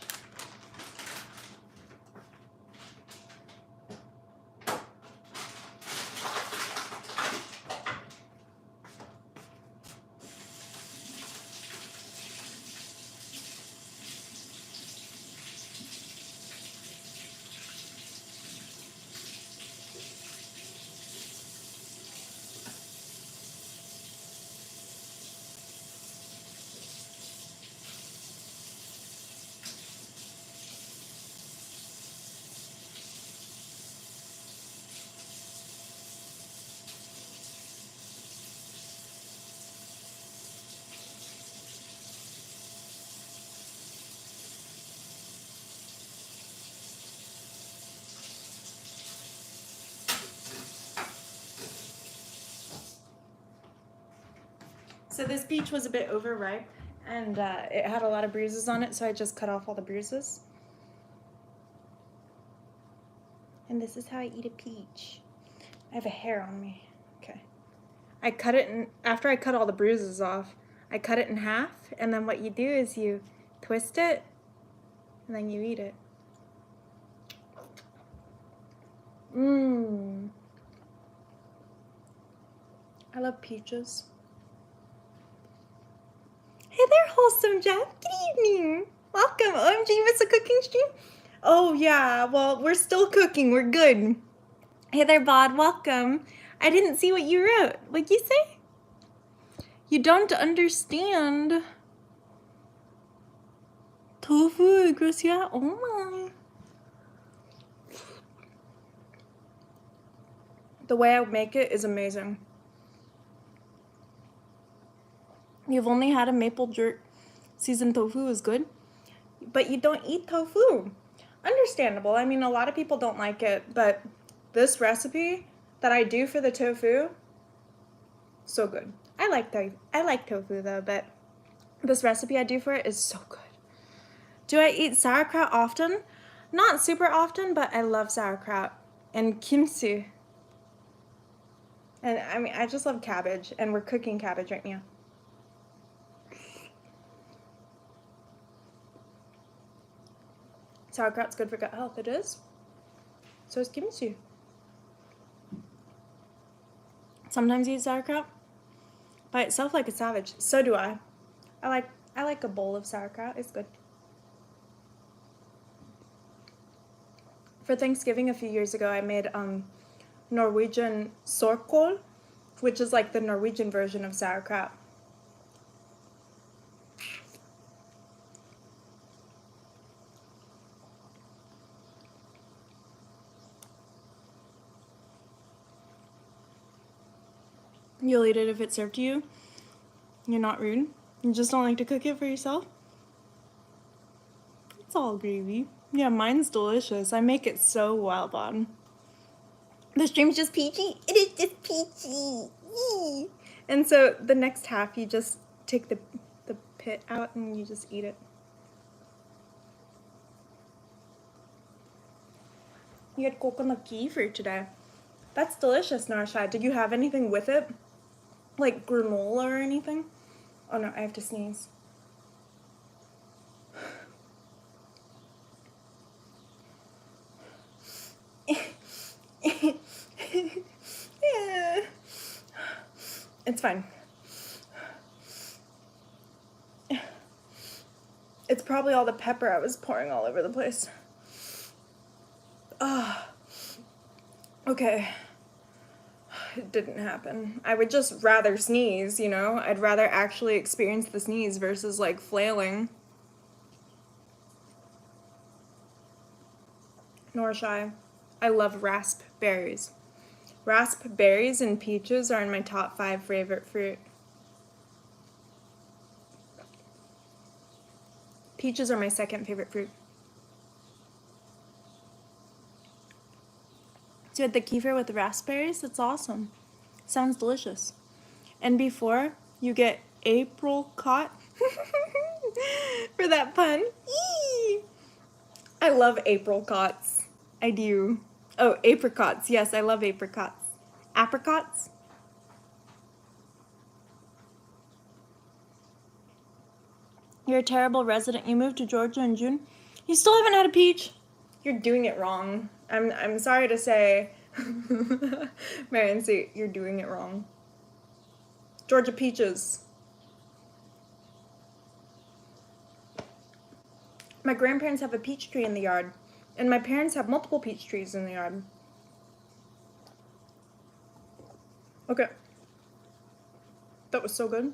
So this peach was a bit overripe and it had a lot of bruises on it, so I just cut off all the bruises. And this is how I eat a peach. I have a hair on me. Okay. I cut it in, after I cut all the bruises off, I cut it in half, and then what you do is you twist it and then you eat it. Mmm. I love peaches. Hey there, Wholesome Jeff. Good evening. Welcome. OMG, you missed a cooking stream? Oh, yeah. Well, we're still cooking. We're good. Hey there, Bod. Welcome. I didn't see what you wrote. What'd you say? You don't understand. Tofu, Gracia. Oh, my. The way I make it is amazing. You've only had a maple jerk seasoned tofu is good, but you don't eat tofu. Understandable. I mean, a lot of people don't like it, but this recipe that I do for the tofu, so good. I like tofu though, but this recipe I do for it is so good. Do I eat sauerkraut often? Not super often, but I love sauerkraut and kimchi. And I mean, I just love cabbage, and we're cooking cabbage right now. Sauerkraut's good for gut health. It is. So is kimchi. Sometimes you eat sauerkraut by itself like a savage. So do I. I like a bowl of sauerkraut. It's good. For Thanksgiving a few years ago, I made Norwegian sorkål, which is like the Norwegian version of sauerkraut. You'll eat it if it's served to you. You're not rude. You just don't like to cook it for yourself. It's all gravy. Yeah, mine's delicious. I make it so well, Bob. The stream's just peachy. It is just peachy. Yee. And so the next half, you just take the pit out and you just eat it. You had coconut kefir today. That's delicious, Narsha. Did you have anything with it? like granola or anything. Oh no, I have to sneeze. Yeah. It's fine. It's probably all the pepper I was pouring all over the place. Okay. It didn't happen. I would just rather sneeze, you know? I'd rather actually experience the sneeze versus like flailing. Nor shy. I love raspberries. Raspberries and peaches are in my top 5 favorite fruit. Peaches are my second favorite fruit. So you had the kefir with the raspberries? That's awesome. Sounds delicious. And before you get apricot for that pun. Eee! I love apricots. I do. Oh, apricots. Yes, I love apricots. Apricots? You're a terrible resident. You moved to Georgia in June. You still haven't had a peach. You're doing it wrong. I'm sorry to say, Marion, see, you're doing it wrong. Georgia peaches. My grandparents have a peach tree in the yard, and my parents have multiple peach trees in the yard. Okay. That was so good.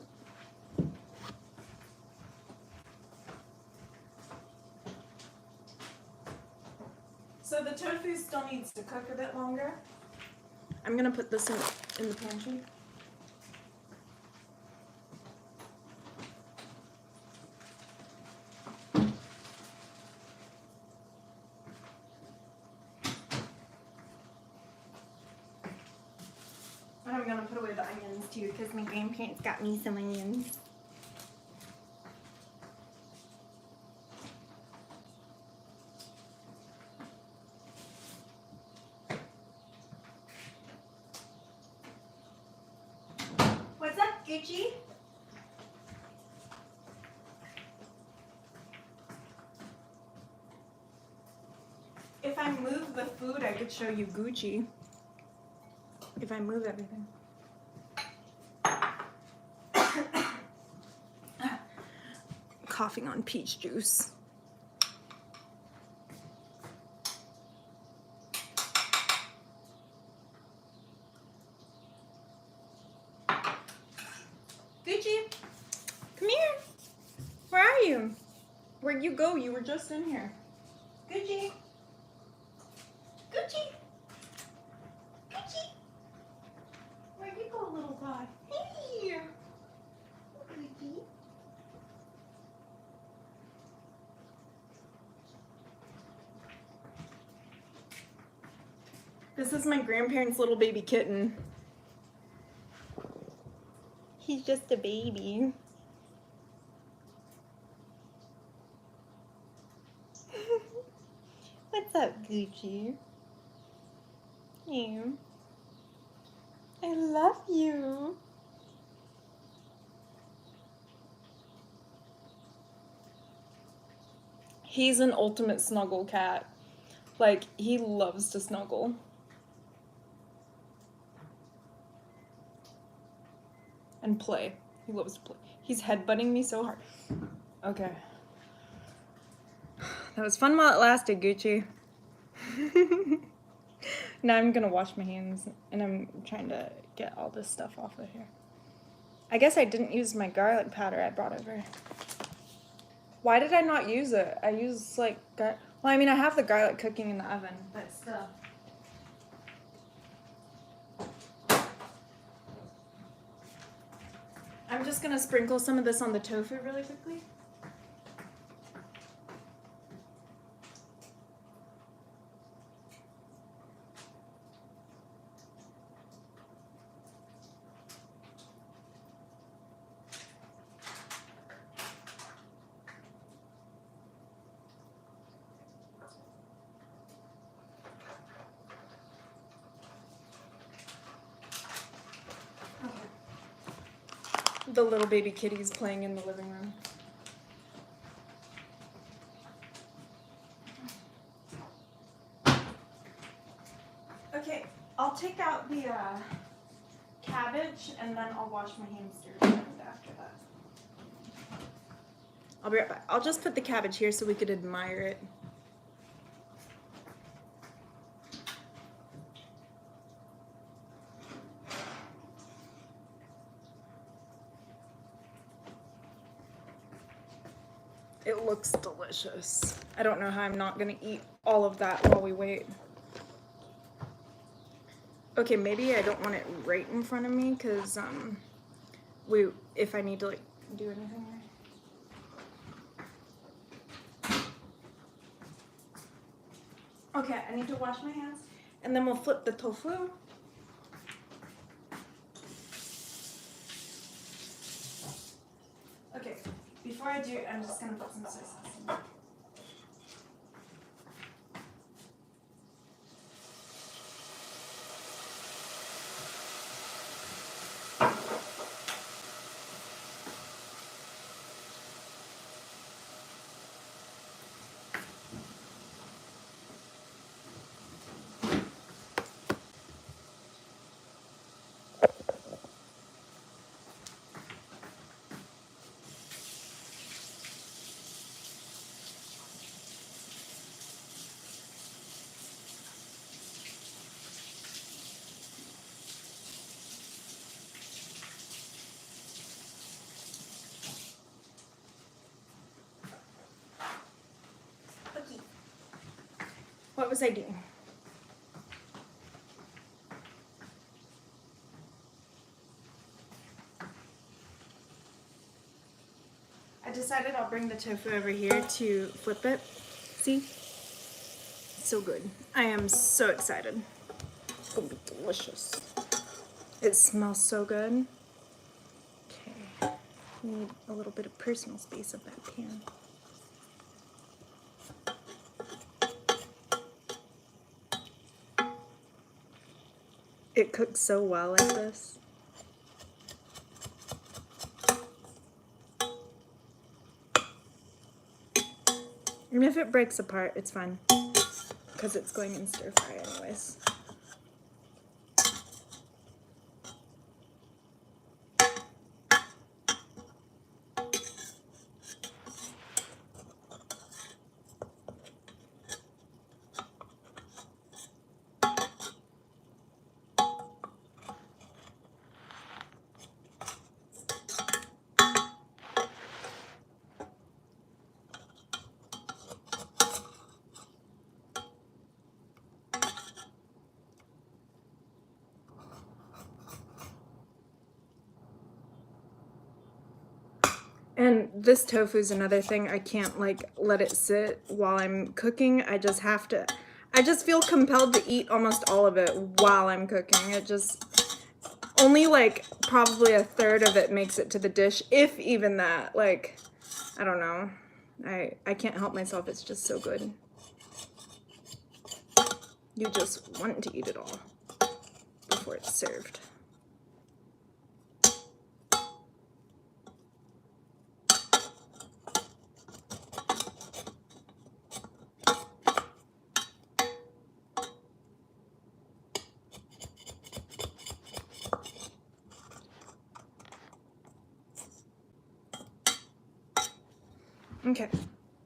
So the tofu still needs to cook a bit longer. I'm gonna put this in the pantry. And I'm gonna put away the onions too, because my grandparents got me some onions. What's up, Gucci? If I move the food, I could show you Gucci. If I move everything. Coughing on peach juice. Gucci, come here. Where are you? Where'd you go? You were just in here. Gucci. Gucci. Gucci. Where'd you go, little guy? Hey. Gucci. This is my grandparents' little baby kitten. He's just a baby. What's up, Gucci? You. I love you. He's an ultimate snuggle cat. Like, he loves to snuggle. And play. He loves to play. He's headbutting me so hard. Okay. That was fun while it lasted, Gucci. Now I'm gonna wash my hands, and I'm trying to get all this stuff off of here. I guess I didn't use my garlic powder I brought over. Why did I not use it? I used like, well, I mean, I have the garlic cooking in the oven, but still. I'm just gonna sprinkle some of this on the tofu really quickly. the little baby kitties playing in the living room. Okay, I'll take out the cabbage and then I'll wash my hamster after that. I'll be right back. I'll just put the cabbage here so we could admire it. It looks delicious. I don't know how I'm not gonna eat all of that while we wait. Okay, maybe I don't want it right in front of me because if I need to like do anything. Okay, I need to wash my hands and then we'll flip the tofu. Okay, before I do, I'm just gonna put some soy sauce in. What was I doing? I decided I'll bring the tofu over here to flip it. See? So good. I am so excited. It's gonna be delicious. It smells so good. Okay. Need a little bit of personal space of that pan. It cooks so well like this. And if it breaks apart, it's fine, because it's going in stir fry anyways. And this tofu is another thing. I can't like let it sit while I'm cooking. I just feel compelled to eat almost all of it while I'm cooking. It just, only like probably a third of it makes it to the dish, if even that. Like, I don't know. I can't help myself. It's just so good. You just want to eat it all before it's served. Okay,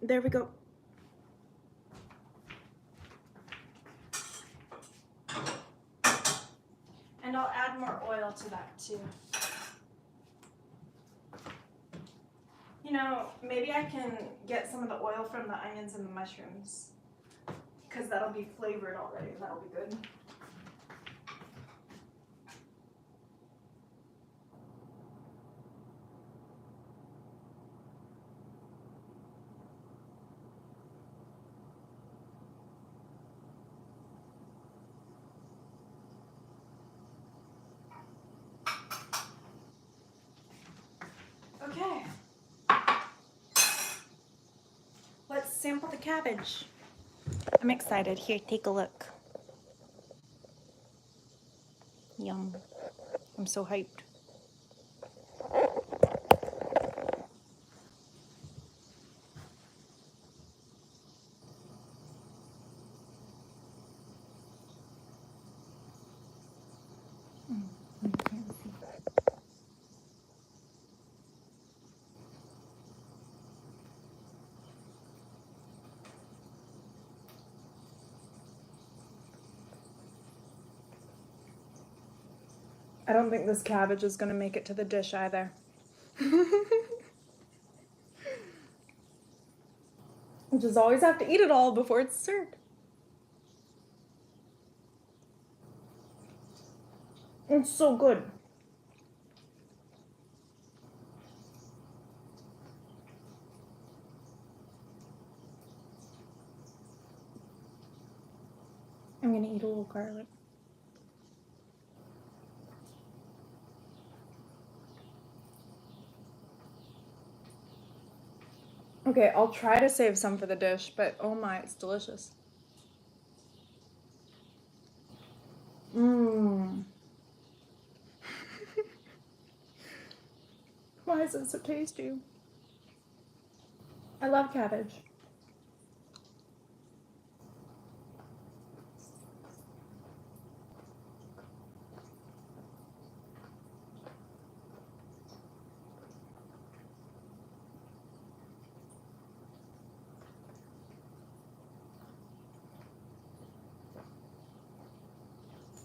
there we go. And I'll add more oil to that too. You know, maybe I can get some of the oil from the onions and the mushrooms, because that'll be flavored already. That'll be good. Okay. Let's sample the cabbage. I'm excited. Here, take a look. Yum. I'm so hyped. I don't think this cabbage is gonna make it to the dish either. You just always have to eat it all before it's served. It's so good. I'm gonna eat a little garlic. Okay, I'll try to save some for the dish, but oh my, it's delicious. Mmm. Why is it so tasty? I love cabbage.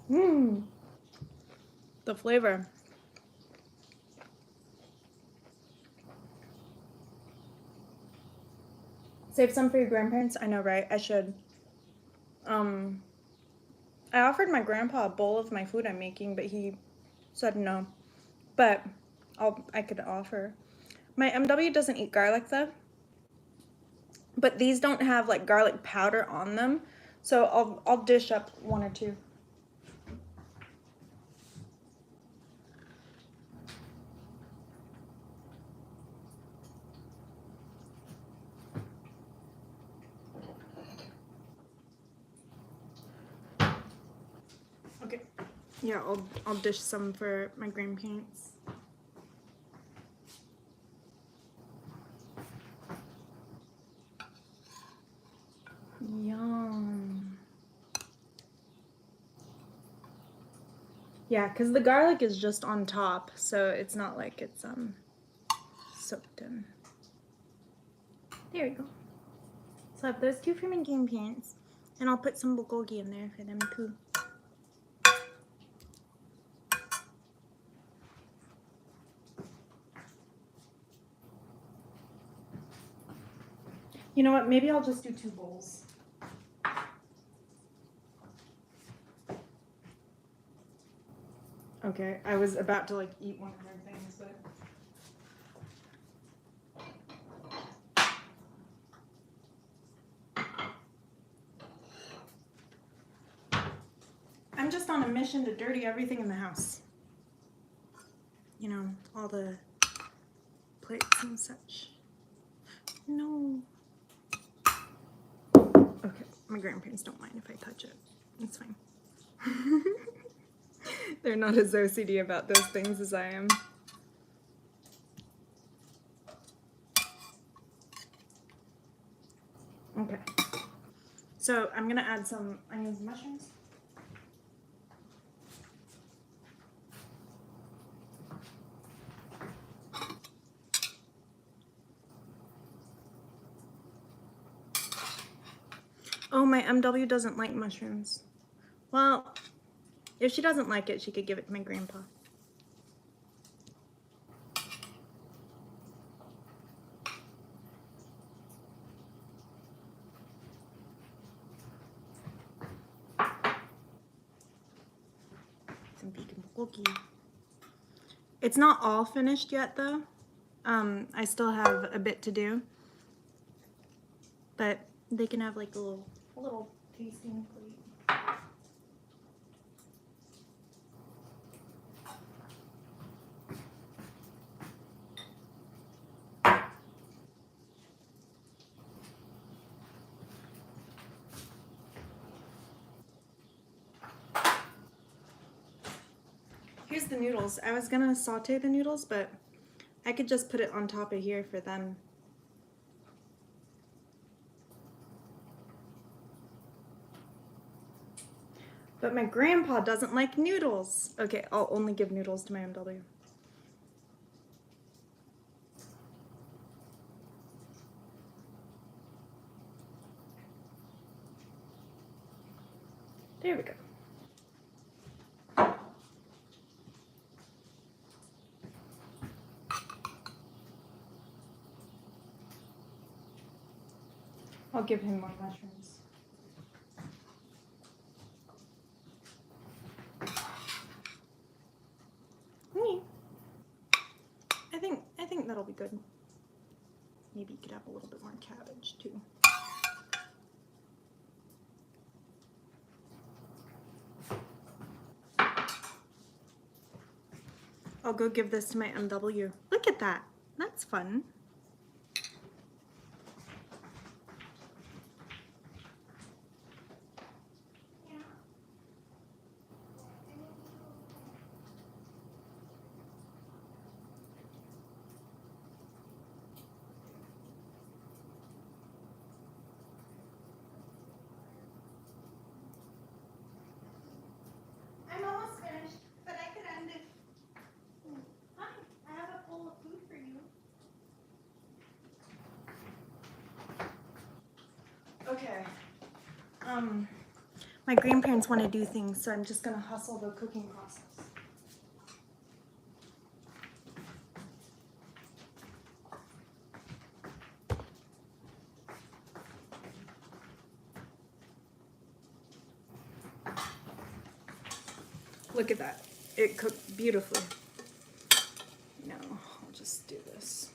Mmm. The flavor. Save some for your grandparents? I know, right? I should. I offered my grandpa a bowl of my food I'm making, but he said no. But I could offer. My MW doesn't eat garlic though. But these don't have like garlic powder on them, so I'll dish up one or two. Okay. Yeah, I'll dish some for my grandparents. Yum. Yeah, because the garlic is just on top, so it's not like it's soaked in. There we go. So I have those two for my grandparents, and I'll put some bulgogi in there for them too. You know what? Maybe I'll just do 2 bowls. Okay, I was about to like eat one of their things, but I'm just on a mission to dirty everything in the house. You know, all the plates and such. No. Okay, my grandparents don't mind if I touch it. It's fine. They're not as OCD about those things as I am. Okay. So I'm gonna add some onions and mushrooms. Oh, my MW doesn't like mushrooms. Well, if she doesn't like it, she could give it to my grandpa. Some vegan bulgogi. It's not all finished yet, though. I still have a bit to do. But they can have like a little tasting plate. Here's the noodles. I was gonna saute the noodles, but I could just put it on top of here for them. But my grandpa doesn't like noodles. Okay, I'll only give noodles to my MW. There we go. I'll give him more mushrooms. I think that'll be good. Maybe you could have a little bit more cabbage too. I'll go give this to my MW. Look at that. That's fun. I'm almost finished, but I could end it. Hi, I have a bowl of food for you. Okay. My grandparents want to do things, so I'm just gonna hustle the cooking process. Look at that. It cooked beautifully. Now, I'll just do this.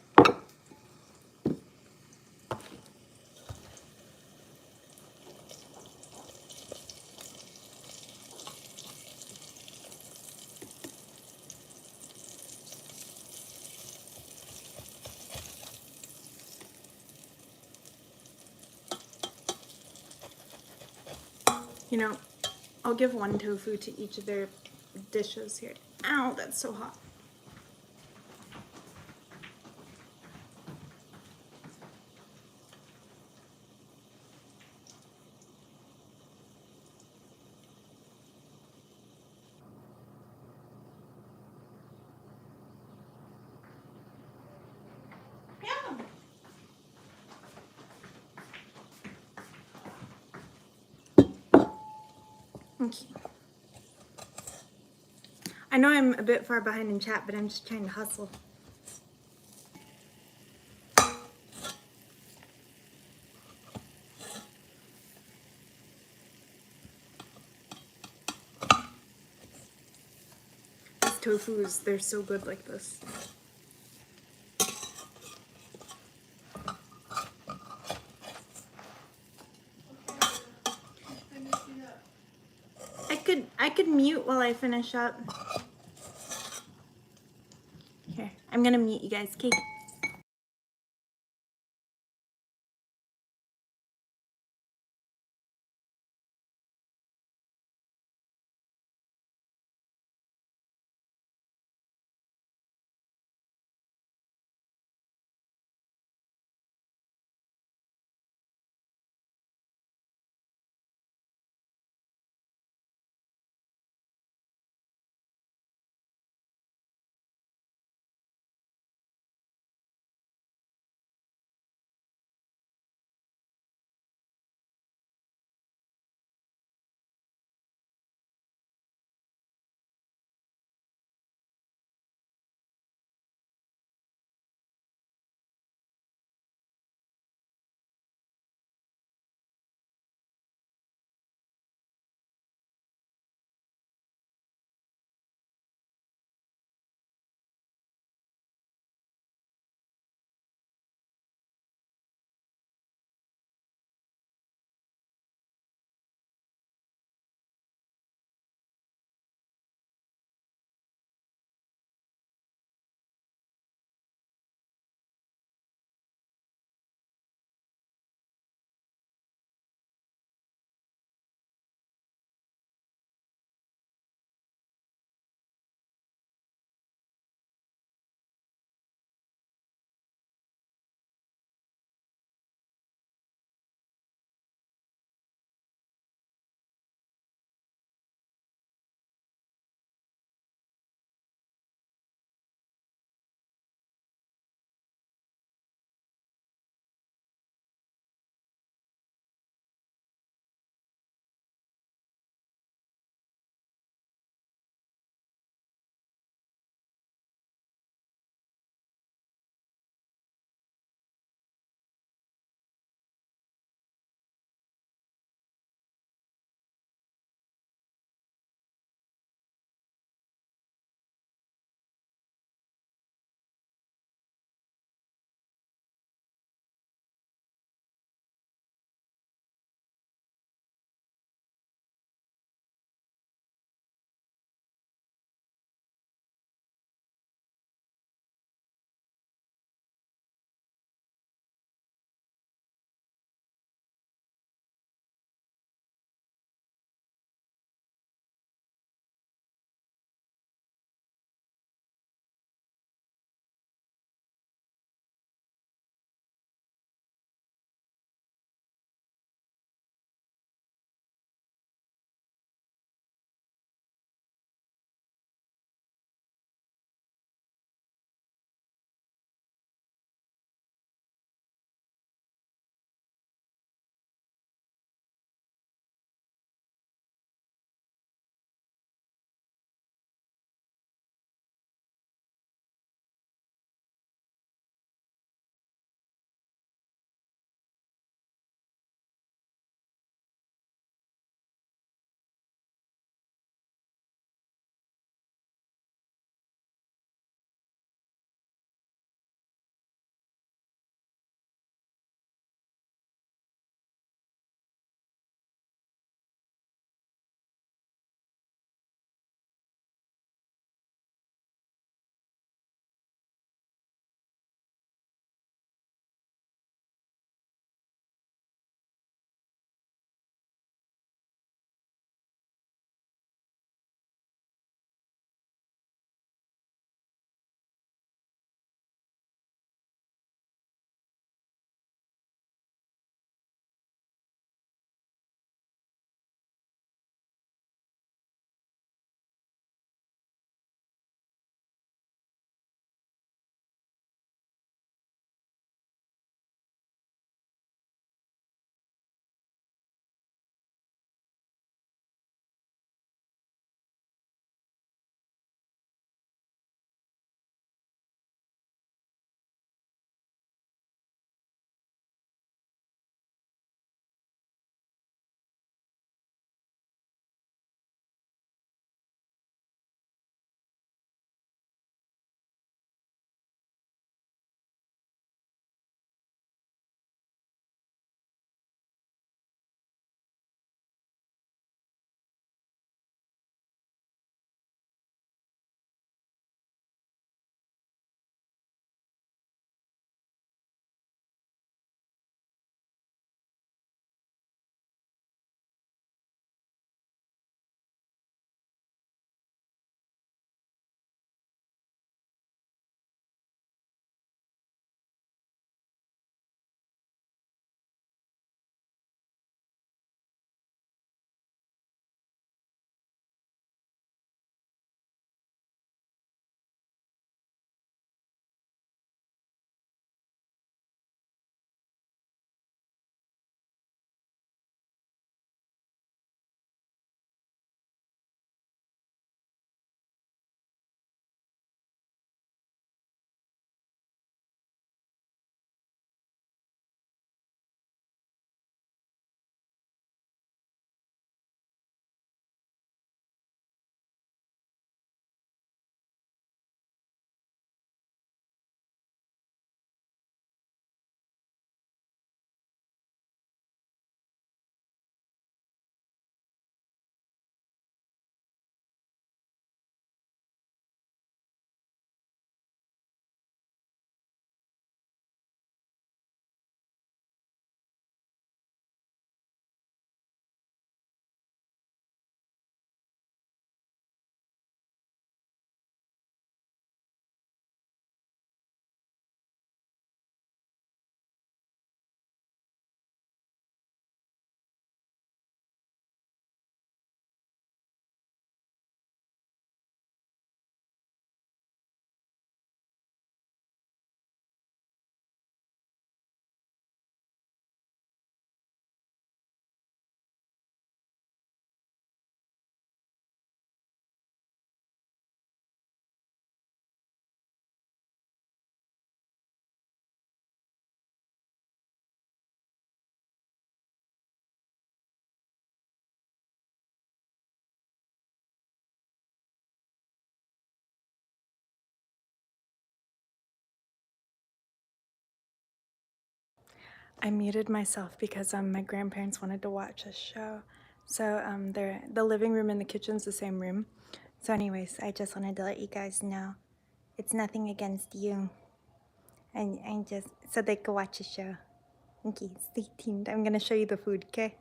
You know, I'll give one tofu to each of their dishes here. Ow, that's so hot. Yeah. Okay. I know I'm a bit far behind in chat, but I'm just trying to hustle. These tofus, they're so good like this. I could mute while I finish up. Here, I'm gonna mute you guys, okay? I muted myself because my grandparents wanted to watch a show. So the living room and the kitchen's the same room. So anyways, I just wanted to let you guys know it's nothing against you. And just so they could watch a show. Okay, stay tuned. I'm gonna show you the food, okay?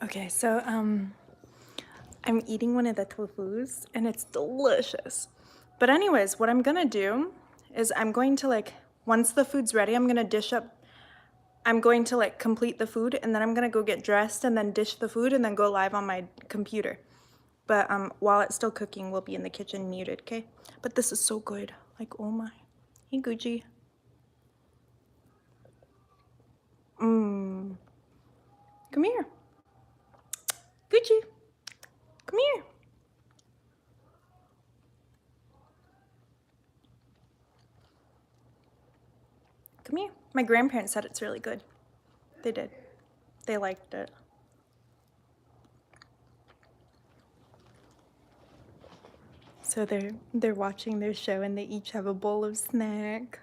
Okay, so I'm eating one of the tofus and it's delicious. But anyways, what I'm gonna do is I'm going to once the food's ready, I'm gonna dish up, I'm going to complete the food and then I'm gonna go get dressed and then dish the food and then go live on my computer. But while it's still cooking, we'll be in the kitchen muted, okay? But this is so good. Like, oh my. Hey, Gucci. Mmm. Come here. Gucci. Come here. Come here. My grandparents said it's really good. They did. They liked it. So they're watching their show and they each have a bowl of snack.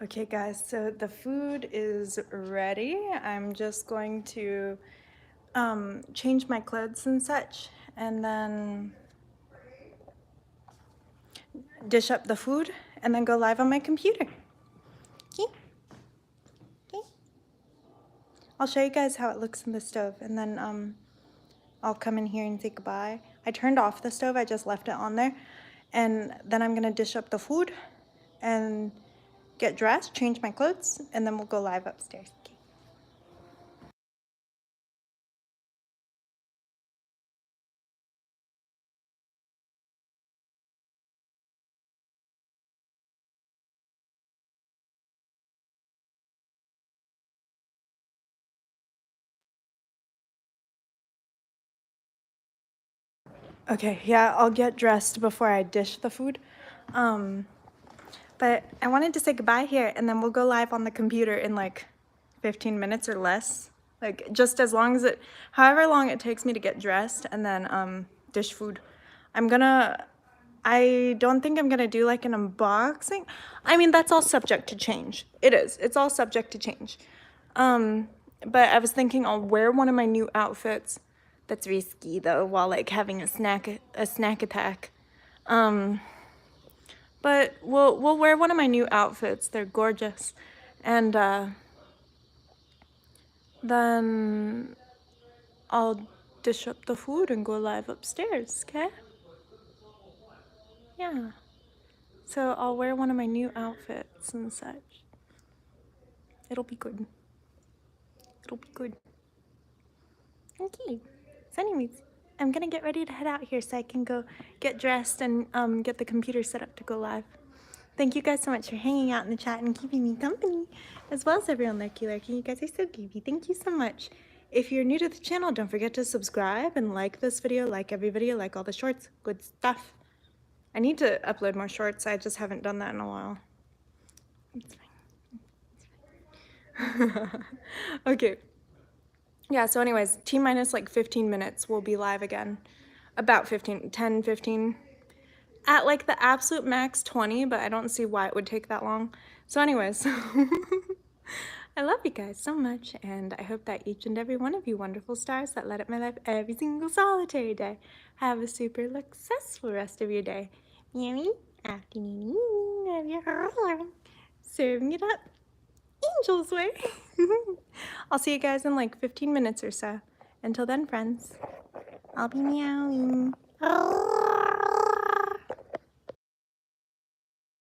Okay guys, so the food is ready. I'm just going to change my clothes and such, and then dish up the food, and then go live on my computer. Okay? Okay. I'll show you guys how it looks in the stove, and then I'll come in here and say goodbye. I turned off the stove, I just left it on there. And then I'm gonna dish up the food and get dressed, change my clothes, and then we'll go live upstairs. Okay. Okay, yeah, I'll get dressed before I dish the food. But I wanted to say goodbye here, and then we'll go live on the computer in like 15 minutes or less. Like just as long as however long it takes me to get dressed and then dish food. I don't think I'm gonna do like an unboxing. I mean, that's all subject to change. It's all subject to change. But I was thinking I'll wear one of my new outfits. That's risky though, while like having a snack attack. But we'll wear one of my new outfits. They're gorgeous. And then I'll dish up the food and go live upstairs, okay? Yeah. So I'll wear one of my new outfits and such. It'll be good. It'll be good. Okay. So anyways, I'm gonna get ready to head out here so I can go get dressed and get the computer set up to go live. Thank you guys so much for hanging out in the chat and keeping me company, as well as everyone lurky. You guys are so goofy. Thank you so much. If you're new to the channel, don't forget to subscribe and like this video, like every video, like all the shorts. Good stuff. I need to upload more shorts. I just haven't done that in a while. It's fine. It's fine. Okay. Yeah, so anyways, T-minus like 15 minutes, we'll be live again. About 10, 15. At like the absolute max 20, but I don't see why it would take that long. So anyways, I love you guys so much, and I hope that each and every one of you wonderful stars that light up my life every single solitary day have a super successful rest of your day. Meow, afternoon, of your heart, serving it up Angel's way. I'll see you guys in like 15 minutes or so. Until then, friends, I'll be meowing.